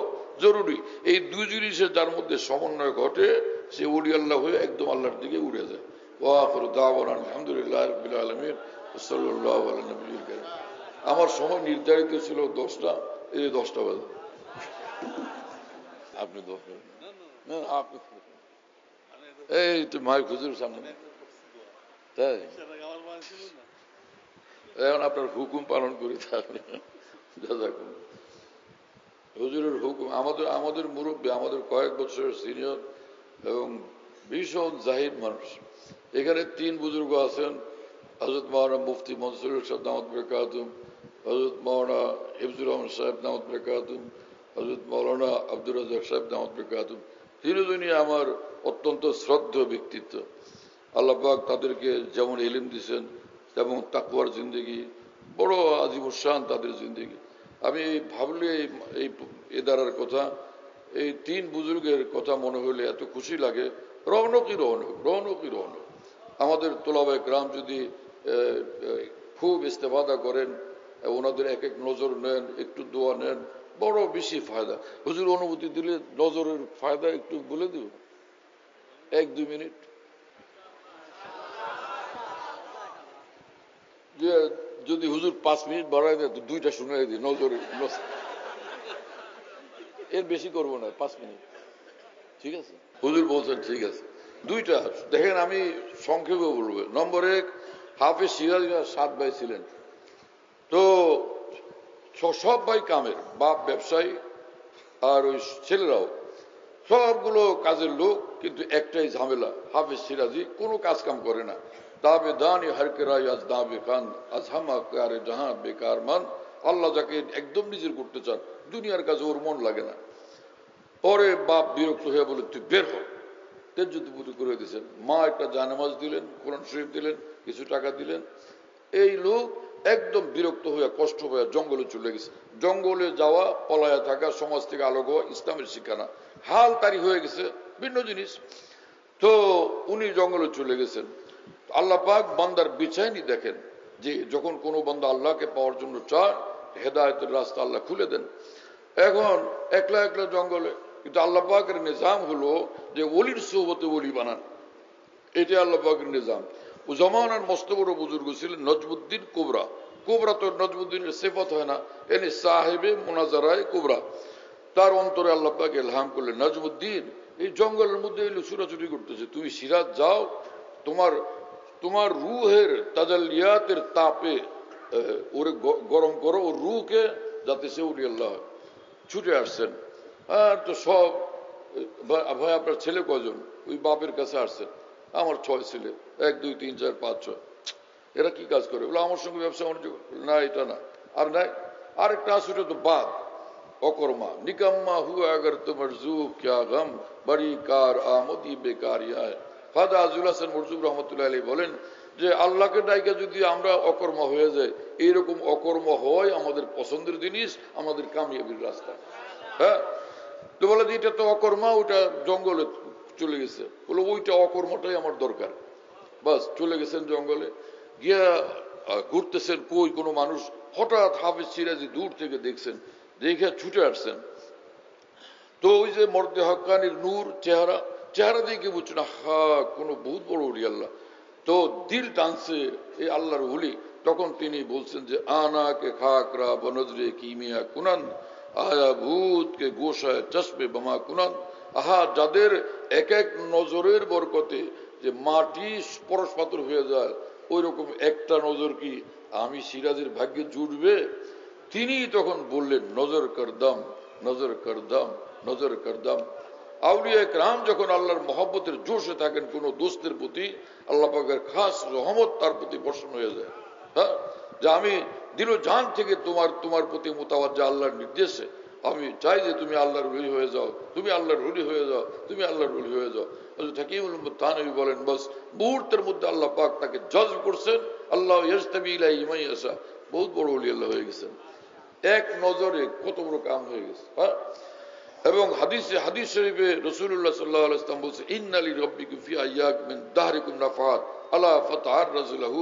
জরুরি। এই দুই জিনিসের যার মধ্যে সমন্বয় ঘটে সে ওলি আল্লাহ হয়ে একদম আল্লাহর দিকে উড়ে যায়। ওয়া আখিরু দাওয়ানা আলহামদুলিল্লাহি রাব্বিল আলামিন ওয়া সাল্লাল্লাহু আলা নবিয়্যিল কারীম। আমার সময় নির্ধারিত ছিল 10টা, এই 10টা বাজে। আপনি না, আপনি এই তো মাইক হুজুর সামনে, তাই এখন আপনার হুকুম পালন করি তাহলে। হুজুরের হুকুম, আমাদের মুরব্বী, আমাদের কয়েক বছরের সিনিয়র এবং ভীষণ জাহিদ মানুষ। এখানে 3 বুজুর্গ আছেন, হযরত মাওলানা মুফতি মনসুর সাহেব দামাত বরকাতুম, হযরত মাওলানা হিফজুর রহমান সাহেব দামাত বরকাতুম, হযরত মাওলানা আব্দুর রাজ্জাক সাহেব দামাত বরকাতুম। তিনজনই আমার অত্যন্ত শ্রদ্ধেয় ব্যক্তিত্ব। আল্লাহ পাক তাদেরকে যেমন ইলম দিয়েছেন তেমন তাকওয়ার জিন্দেগি, বড় আজিমুশান তাদের জিন্দেগি। আমি ভাবলে এই এদারার কথা, এই 3 বুজুর্গের কথা মনে হলে এত খুশি লাগে। রৌনকই রৌনক, রৌনকই রৌনক। আমাদের তোলাবায়ে কেরাম যদি খুব ইস্তেফাদা করেন, ওনাদের এক এক নজর নেন, একটু দোয়া নেন, বড় বেশি ফায়দা। হুজুর অনুমতি দিলে নজরের ফায়দা একটু বলে দিব, 1-2 মিনিট। যে যদি হুজুর 5 মিনিট বাড়ায় দেয় তো 2টা শুনে দিই নজরে, এর বেশি করবো না, 5 মিনিট ঠিক আছে। হুজুর বলছেন ঠিক আছে 2টা। দেখেন আমি সংক্ষেপে বলবো। নম্বর 1, হাফেজ সিরাজ 7 ভাই ছিলেন। তো সব ভাই কামের, বাপ ব্যবসায়ী আর ওই ছেলেরাও সবগুলো কাজের লোক, কিন্তু একটাই ঝামেলা, হাফেজ সিরাজি কোনো কাজ কাম করে না। দাবে দানি হারকেরাই আজ দাবে খান আজ হামা কারে জাহান বেকার মান। আল্লাহ যাকে একদম নিজের করতে চান, দুনিয়ার কাজে ওর মন লাগে না। পরে বাপ বিরক্ত হয়ে বলে তুই বের হ, তেজ্জুতি করে দিয়েছেন। মা একটা জানামাজ দিলেন, কোরআন শরীফ দিলেন, কিছু টাকা দিলেন। এই লোক একদম বিরক্ত হয়ে কষ্ট হয়ে জঙ্গলে চলে গেছে। জঙ্গলে যাওয়া, পলায়া থাকা, সমাজ থেকে আলোক হওয়া ইসলামের শিক্ষা না, হাল তারি হয়ে গেছে ভিন্ন জিনিস। তো উনি জঙ্গলে চলে গেছেন। আল্লাহ পাক বান্দার বিচাইনি দেখেন যে যখন কোনো বান্দা আল্লাহকে পাওয়ার জন্য চায়, হেদায়েতের রাস্তা আল্লাহ খুলে দেন। এখন একলা একলা জঙ্গলে, কিন্তু আল্লাহ পাকের নিজাম হলো যে ওলির সোহবতে ওলি বানান, এটা আল্লাহ পাকের নিজাম। ও জমানার মস্ত বড় বুজুর্গ ছিলেন নজমুদ্দিন কোবরা। কোবরা তো নজমুদ্দিনের সিফাত হয় না, এনে সাহেবে মুনাজারায় কোবরা। তার অন্তরে আল্লাহ পাক ইলহাম করলেন, নজমুদ্দিন এই জঙ্গলের মধ্যে এলো চুরাচুরি করতেছে, তুমি সিরাজ যাও, তোমার রুহের তাজাল্লিয়াতের তাপে ওরে গরম করো, ওর রুহকে, যাতে সে উলি আল্লাহ হয়। ছুটে আসছেন। আর তো সব ভাই আপনার ছেলে কজন? ওই বাপের কাছে আসছেন, আমার 6 ছেলে, 1 2 3 4 5 6। এরা কি কাজ করে? বলে আমার সঙ্গে ব্যবসা বাণিজ্য। না এটা না, আর নাই আরেকটা আছে, ওটা তো বাদ, অকর্মা, নিকাম্মা হুয়া আগর তোমার জু ক্যা গম বড়ি কার আমদি বেকার ইয়া। ফাদা আজুল হাসান মরজুব রহমতুল্লাহ আলী বলেন যে আল্লাহকে ডাইকা যদি আমরা অকর্ম হয়ে যাই, এইরকম অকর্ম হয় আমাদের পছন্দের জিনিস, আমাদের কামিয়াবির রাস্তা। হ্যাঁ, তো বলে যে এটা তো অকর্মা, ওটা জঙ্গলে চলে গেছে। বলে ওইটা অকর্মটাই আমার দরকার। বাস চলে গেছেন জঙ্গলে, গিয়া ঘুরতেছেন, কই কোনো মানুষ। হঠাৎ হাফেজ সিরাজি দূর থেকে দেখছেন, দেখে ছুটে আসছেন। তো ওই যে মর্দে হক্কানির নূর চেহারা দেখে বুঝছেন হা কোনো বহুত বড় ওলি আল্লাহ। তো দিল টানছে এই আল্লাহর ওলি। তখন তিনি বলছেন যে আনা কে খাকরা বনজরে কিমিয়া কুনান আয়া ভূত কে গোসায় চশমে বামা কুনান। আহা, যাদের এক এক নজরের বরকতে যে মাটি পরশ পাথর হয়ে যায়, ওই রকম একটা নজর কি আমি সিরাজের ভাগ্যে জুটবে? তিনি তখন বললেন নজর করদাম, নজর করদাম, নজর করদাম। আউলিয়া کرام যখন আল্লাহর মহব্বতের জোশে থাকেন কোন দোস্তের প্রতি, আল্লাহ পাকের খাস রহমত তার প্রতি বর্ষণ হয়ে যায়। হ্যাঁ, যে আমি দিল জান থেকে তোমার প্রতি মুতাওয়াজ্জা আল্লাহর নির্দেশে আমি চাই যে তুমি আল্লাহর ওলি হয়ে যাও, তুমি আল্লাহর ওলি হয়ে যাও, তুমি আল্লাহর ওলি হয়ে যাও। হাকিমুল থানভী বলেন বাস মুহূর্তের মধ্যে আল্লাহ পাক তাকে জজব করছেন। আল্লাহ ইয়াজতাবি ইলাইহি মান ইয়াশা, বহুত বড় ওলি আল্লাহ হয়ে গেছেন। এক নজরে কত বড় কাম হয়ে গেছে। হ্যাঁ, এবং হাদিস শরীফে রাসূলুল্লাহ সাল্লাল্লাহু আলাইহি ওয়াসাল্লাম বলেছে ইন্নালি রাব্বিকুম ফি আইয়াক মিন দাহরিকুম নাফাত আলা ফাতাআররাজুলাহু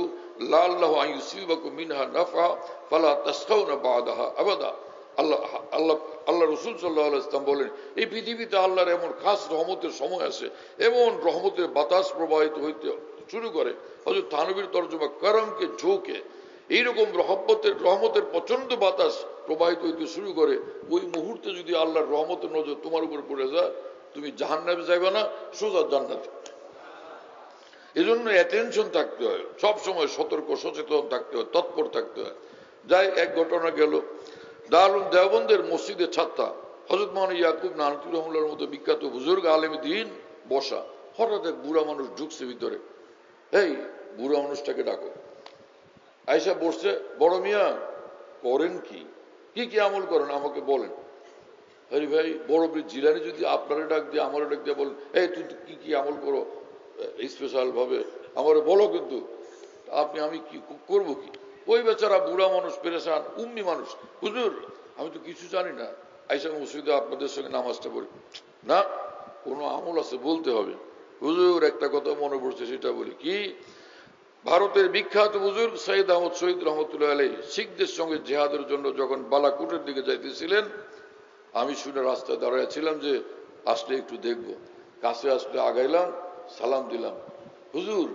লাআল্লাহু আন ইউসিবাকুম মিনহা নাফা ফালা তাসখাউনা বাদাহা আবাদা। আল্লাহ রাসূল সাল্লাল্লাহু আলাইহি ওয়াসাল্লাম বলেন এই পৃথিবীতে আল্লাহর এমন খাস রহমতের সময় আছে, এমন রহমতের বাতাস প্রবাহিত হইতে শুরু করে, হযরত থানভীর তরজমা করমকে ঝোঁকে এইরকম রহমতের প্রচন্ড বাতাস প্রবাহিত হইতে শুরু করে। ওই মুহূর্তে যদি আল্লাহর রহমতের নজর তোমার উপর পড়ে যায়, তুমি জাহান্নামে যাইবে না, সোজা জান্নাতে। এজন্য অ্যাটেনশন থাকতে হয়, সব সময় সতর্ক সচেতন থাকতে হয়, তৎপর থাকতে হয়। যাই এক ঘটনা গেল, দারুল দেওবন্দের মসজিদে ছাত্তা হযরত মাওলানা ইয়াকুব নানকি রহমাতুল্লাহর মতো বিখ্যাত বুজুর্গ আলেম দ্বীন বসা। হঠাৎ এক বুড়া মানুষ ঢুকছে ভিতরে। এই বুড়া মানুষটাকে ডাকো। আয়েশা বসছে, বড় মিয়া করেন কি কি আমল করেন আমাকে বলেন। আরে ভাই, বড় পীর জিলানী যদি আপনারা ডাক দিয়ে আমারও ডাক দিয়ে বলেন এই তুই কি আমল করো স্পেশাল ভাবে আমারে বলো, কিন্তু আমি কি করবো কি? ওই বেচারা বুড়া মানুষ পেরেশান, উম্মি মানুষ, হুজুর আমি তো কিছু জানি না, আয়েশা মসজিদে আপনাদের সঙ্গে নামাজটা পড়ি না, কোনো আমল আছে বলতে হবে। হুজুর একটা কথা মনে পড়ছে, সেটা বলি। কি? ভারতের বিখ্যাত বুজুর্গ সৈয়দ আহমদ শহীদ রহমতুল্লাহ আলাইহি শিখদের সঙ্গে জিহাদের জন্য যখন বালাকোটের দিকে যাইতেছিলেন, আমি শুনে রাস্তায় দাঁড়াইছিলাম যে আসলে একটু দেখবো। কাছে আসলে আগাইলাম, সালাম দিলাম, হুজুর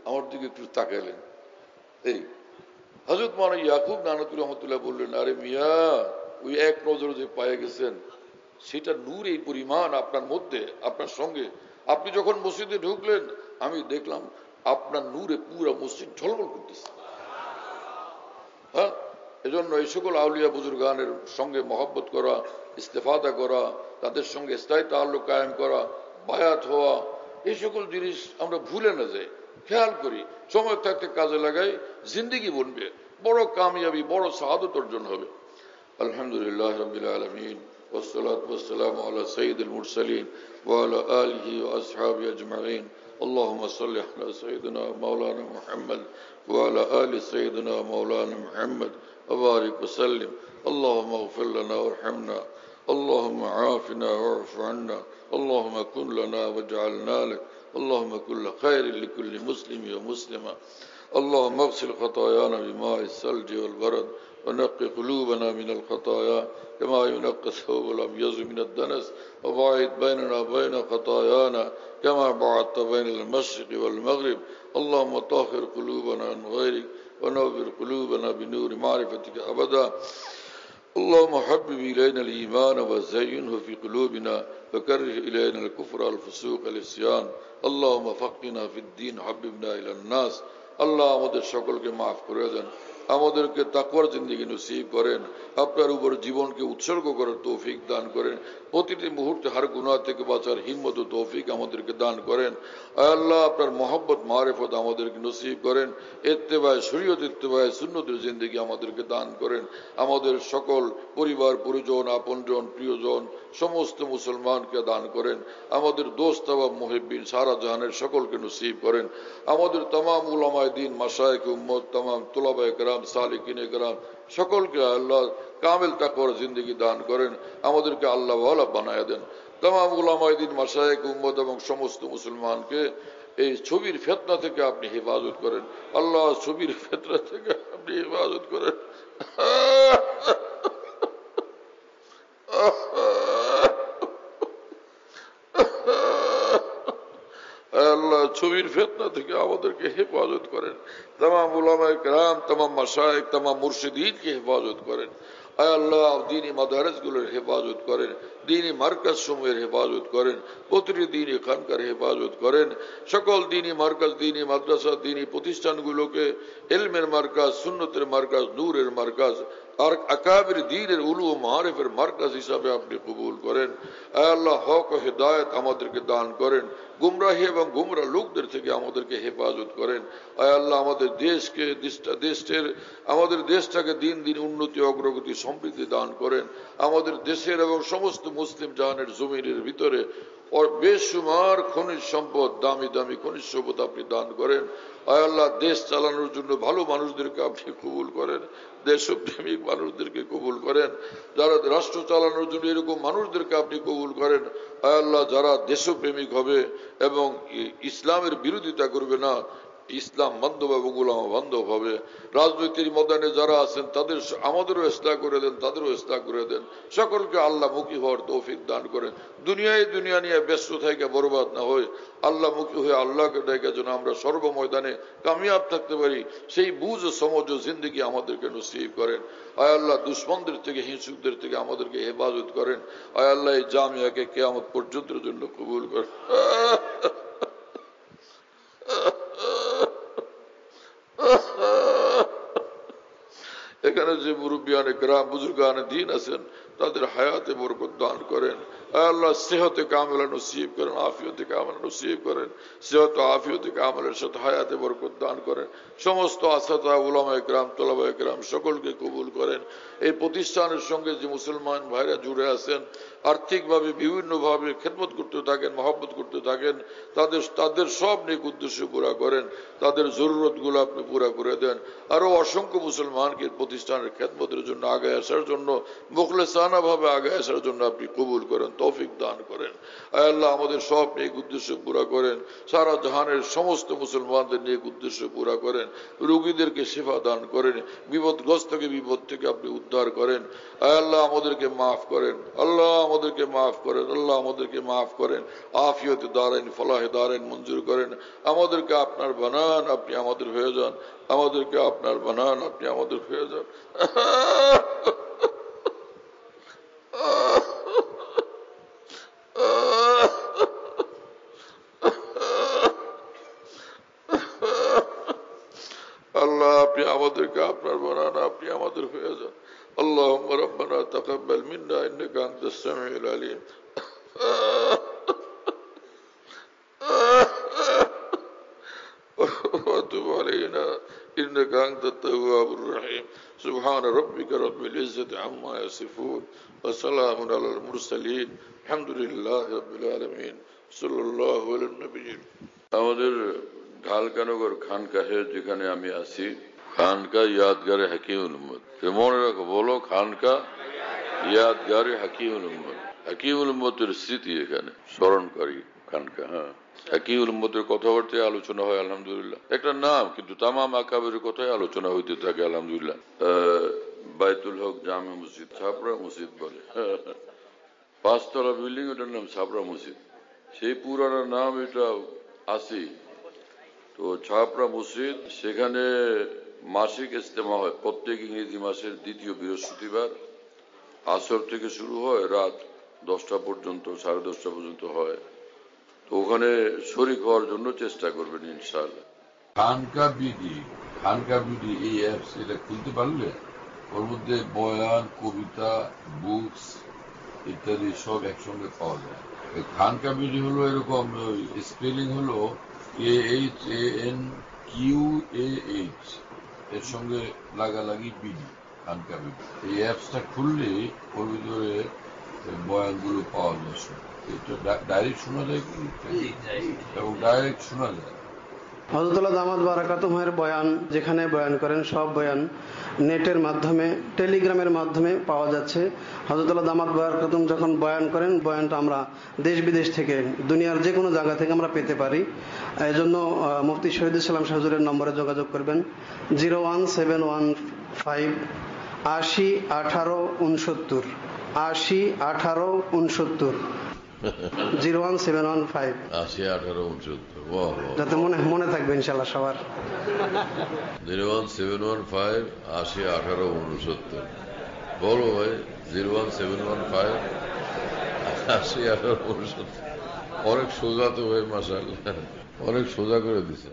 আমার দিকে একটু তাকাইলেন, এই হযরত মাওলানা ইয়াকুব নানতুল্লাহ রহমতুল্লাহ বললেন, আরে মিয়া, ওই এক নজর যে পায়ে গেছেন সেটা নূর এই পরিমাণ আপনার মধ্যে, আপনার সঙ্গে। আপনি যখন মসজিদে ঢুকলেন আমি দেখলাম আপনার নূরে পুরা মসজিদ ঝলমল করতেছে। হ্যাঁ, এজন্য এই সকল আউলিয়া বুজুর্গানের সঙ্গে মহব্বত করা, ইস্তেফাদা করা, তাদের সঙ্গে স্থায়ী তাআল্লুক কায়েম করা, বায়াত হওয়া, এই সকল জিনিস আমরা ভুলে না যাই, খেয়াল করি, সময় থাকতে কাজে লাগাই, জিন্দেগি বনবে, বড় কামিয়াবি, বড় শাহাদত অর্জন হবে। আলহামদুলিল্লাহ রাব্বিল আলামিন, والصلاة والسلام على سيد المرسلين وعلى آله وأصحابه أجمعين. اللهم صل على سيدنا مولانا محمد وعلى آل سيدنا مولانا محمد وبارك وسلم. اللهم اغفر لنا وارحمنا، اللهم عافنا واعف عنا، اللهم كن لنا واجعلنا لك، اللهم كل خير لكل مسلم ومسلمة. اللهم اغسل خطايانا بماء الثلج والبرد، ونقي قلوبنا من الخطايا كما ينقى الثوب الأبيض من الدنس، وباعد بيننا وبين خطايانا كما بعدت بين المشرق والمغرب. اللهم طهر قلوبنا عن غيرك، ونور قلوبنا بنور معرفتك أبدا. اللهم حبب إلينا الإيمان وزينه في قلوبنا، وكره إلينا الكفر والفسوق والعصيان. اللهم فقهنا في الدين، حببنا إلى الناس. আল্লাহ আমাদের সকলকে মাফ করে দেন, আমাদেরকে তাকওয়ার জিন্দেগি নসিব করেন, আপনার উপর জীবনকে উৎসর্গ করার তৌফিক দান করেন, প্রতিটি মুহূর্তে হার গুনাহ থেকে বাঁচার হিম্মত ও তৌফিক আমাদেরকে দান করেন। আয় আল্লাহ, আপনার মহব্বত মারিফত আমাদেরকে নসিব করেন, ইত্তেবায়ে শরীয়ত, ইত্তেবায়ে সুন্নতের জিন্দেগি আমাদেরকে দান করেন। আমাদের সকল পরিবার পরিজন, আপনজন, প্রিয়জন, সমস্ত মুসলমানকে দান করেন। আমাদের দোস্ত এবং মুহিব্বিন সারা জাহানের সকলকে নসিব করেন। আমাদের तमाम উলামায়ে দ্বীন, মাশায়েখ উম্মত, तमाम তুলাবায়ে কেরাম, সালিকিনে কেরাম সকলকে আল্লাহ কামিল তাকওয়ার জিন্দেগি দান করেন, আমাদেরকে আল্লাহ ওয়ালা বানায়া দেন। तमाम উলামায়ে দ্বীন, মাশায়েখ উম্মত এবং সমস্ত মুসলমানকে এই ছবির ফিতনা থেকে আপনি হেফাজত করেন। আল্লাহ, ছবির ফিতনা থেকে আপনি হেফাজত করেন। আল্লাহ, ছবির ফিতনা থেকে আমাদেরকে হেফাজত করেন। तमाम উলামায়ে কেরাম, तमाम মাশায়েখ, तमाम মুর্শিদিনকে হেফাজত করেন। আয় আল্লাহ, দ্বীনি মাদারিসগুলোর হেফাজত করেন, দ্বীনি মার্কাজ সমূহের হেফাজত করেন, প্রতিটি দ্বীনি খানকার হেফাজত করেন। সকল দ্বীনি মার্কাজ, দ্বীনি মাদ্রাসা, দ্বীনি প্রতিষ্ঠানগুলোকে ইলমের মার্কাজ, সুন্নতের মার্কাজ, নূরের মার্কাজ আর আকাবির দ্বীনের উলুম ও মারিফের মার্কাজ হিসাবে আপনি কবুল করেন। আয় আল্লাহ, হক ও হিদায়াত আমাদেরকে দান করেন, গুমরাহি এবং গুমরা লোকদের থেকে আমাদেরকে হেফাজত করেন। আয় আল্লাহ, আমাদের দেশকে, আমাদের দেশটাকে দিন দিন উন্নতি, অগ্রগতি, সমৃদ্ধি দান করেন। আমাদের দেশের এবং সমস্ত মুসলিম জাহানের জমিনের ভিতরে বেশুমার খনিজ সম্পদ, দামি দামি খনিজ সম্পদ আপনি দান করেন। আয় আল্লাহ, দেশ চালানোর জন্য ভালো মানুষদেরকে আপনি কবুল করেন, দেশপ্রেমিক মানুষদেরকে কবুল করেন, যারা রাষ্ট্র চালানোর জন্য এরকম মানুষদেরকে আপনি কবুল করেন। আয় আল্লাহ, যারা দেশপ্রেমিক হবে এবং ইসলামের বিরোধিতা করবে না, ইসলাম বান্ধব এবং উলামা বান্ধব হবে। রাজনীতির ময়দানে যারা আছেন তাদের আমাদেরও ইসলাহ করে দেন, তাদেরও ইসলাহ করে দেন। সকলকে আল্লাহ মুখী হওয়ার তৌফিক দান করেন। দুনিয়া নিয়ে ব্যস্ত থেকে বরবাদ না হয়, আল্লাহ মুখী হয়ে আল্লাহকে ডেকে যেন আমরা সর্ব ময়দানে কামিয়াব থাকতে পারি, সেই বুঝ ও সমঝ ও জিন্দেগি আমাদেরকে নসিব করেন। আয় আল্লাহ, দুশ্মনদের থেকে, হিংসুকদের থেকে আমাদেরকে হেফাজত করেন। আয় আল্লাহ, এই জামিয়াকে কিয়ামত পর্যন্তের জন্য কবুল করেন। এখানে যে মুরব্বিয়ানে কেরাম, বুজুর্গানে দ্বীন আছেন, তাদের হায়াতে বরকত দান করেন। আল্লাহ, সেহতে কামেলা নসিব করেন, আফিয়তে কামেলা নসিব করেন। সেহত আফিয়তে কামেলের সাথে হায়াতে বরকত দান করেন। সমস্ত আসাতা, উলামায়ে কেরাম, তোলাবায়ে কেরাম সকলকে কবুল করেন। এই প্রতিষ্ঠানের সঙ্গে যে মুসলমান ভাইরা জুড়ে আছেন, আর্থিকভাবে বিভিন্নভাবে খেদমত করতে থাকেন, মহব্বত করতে থাকেন, তাদের সব নেক উদ্দেশ্য পুরা করেন, তাদের জরুরতগুলো আপনি পুরা করে দেন। আরো অসংখ্য মুসলমানকে প্রতিষ্ঠানের খেদমতের জন্য আগে আসার জন্য, মুখলেসানা ভাবে আগে আসার জন্য আপনি কবুল করেন, তৌফিক দান করেন। আয় আল্লাহ আমাদের সব নেক উদ্দেশ্য পুরা করেন, সারা জাহানের সমস্ত মুসলমানদের নেক উদ্দেশ্য পুরা করেন, রোগীদেরকে শিফা দান করেন, বিপদগ্রস্তকে বিপদ থেকে আপনি উদ্ধার করেন। আয় আল্লাহ আমাদেরকে মাফ করেন, আল্লাহ আমাদেরকে মাফ করেন, আল্লাহ আমাদেরকে মাফ করেন, আফিয়ত দারেন ফলাহে দারেন মঞ্জুর করেন। আমাদেরকে আপনার বানান, আপনি আমাদের হয়ে যান, আমাদেরকে আপনার বানান, আপনি আমাদের হয়ে যান। আল্লাহ আপনি আমাদেরকে আপনার বানান, আপনি আমাদের হয়ে যান। اللهم ربنا تقبل منا انك انت السميع العليم وتب علينا انك انت التواب الرحيم سبحان ربك رب العزة عما يصفون وسلام على المرسلين الحمد لله رب العالمين صلى الله على النبي। আমাদের ঢালকানগর খানকাহে যেখানে আমি আছি, খানকা ইয়াদগারে হাকিমুল উম্মত, মনে রাখো, বলো খানকা ইয়াদগারে হাকিমুল উম্মত। হাকিমুল উম্মতের স্মৃতি এখানে স্মরণকারী খানকা। হ্যাঁ, হাকিমুল উম্মতের কথাবার্তায় আলোচনা হয় আলহামদুলিল্লাহ, একটা নাম, কিন্তু তামাম আকাবের কথাই আলোচনা হইতে থাকে আলহামদুলিল্লাহ। বাইতুল হক জামে মসজিদ, ছাপড়া মসজিদ বলে, 5 তলা বিল্ডিং, ওটার নাম ছাপড়া মসজিদ। সেই পুরানো নাম এটা আসি তো ছাপড়া মসজিদ। সেখানে মাসিক ইজতেমা হয় প্রত্যেক ইংরেজি মাসের দ্বিতীয় বৃহস্পতিবার, আসর থেকে শুরু হয়, রাত 10টা পর্যন্ত, 10:30 পর্যন্ত হয়। তো ওখানে শরীক হওয়ার জন্য চেষ্টা করবেন ইনশাআল্লাহ। খানকা বিডি এই অ্যাপস, এটা খুলতে পারলে ওর মধ্যে বয়ান, কবিতা, বুকস ইত্যাদি সব একসঙ্গে পাওয়া যায়। খানকা বিডি হলো এরকম, স্পেলিং হলো AHANQAH, এর সঙ্গে লাগালাগি বিডি, খানকা বিডি। এই অ্যাপসটা খুললে ওর ভিতরে বয়ানগুলো পাওয়া যায়, এটা ডাইরেক্ট শোনা যায় এবং ডাইরেক্ট শোনা যায়। হযরতুল্লাহ দামাত বারাকাতুহুর বয়ান, যেখানে বয়ান করেন, সব বয়ান নেটের মাধ্যমে, টেলিগ্রামের মাধ্যমে পাওয়া যাচ্ছে। হযরতুল্লাহ দামাত বারাকাতুহু যখন বয়ান করেন, বয়ানটা আমরা দেশ বিদেশ থেকে, দুনিয়ার যে কোনো জায়গা থেকে আমরা পেতে পারি। এই জন্য মুফতি শহীদুল ইসলাম হুজুরের নম্বরে যোগাযোগ করবেন, 01715 80 18 69, 80 18 69, 01715 80 18 69, যাতে মনে থাকবে ইনশাআল্লাহ সবার। 01715 80 18 69। বলো ভাই, 01715 80 18 69। অনেক সোজা তো ভাই, মাশাআল্লাহ, অনেক সোজা করে দিছে।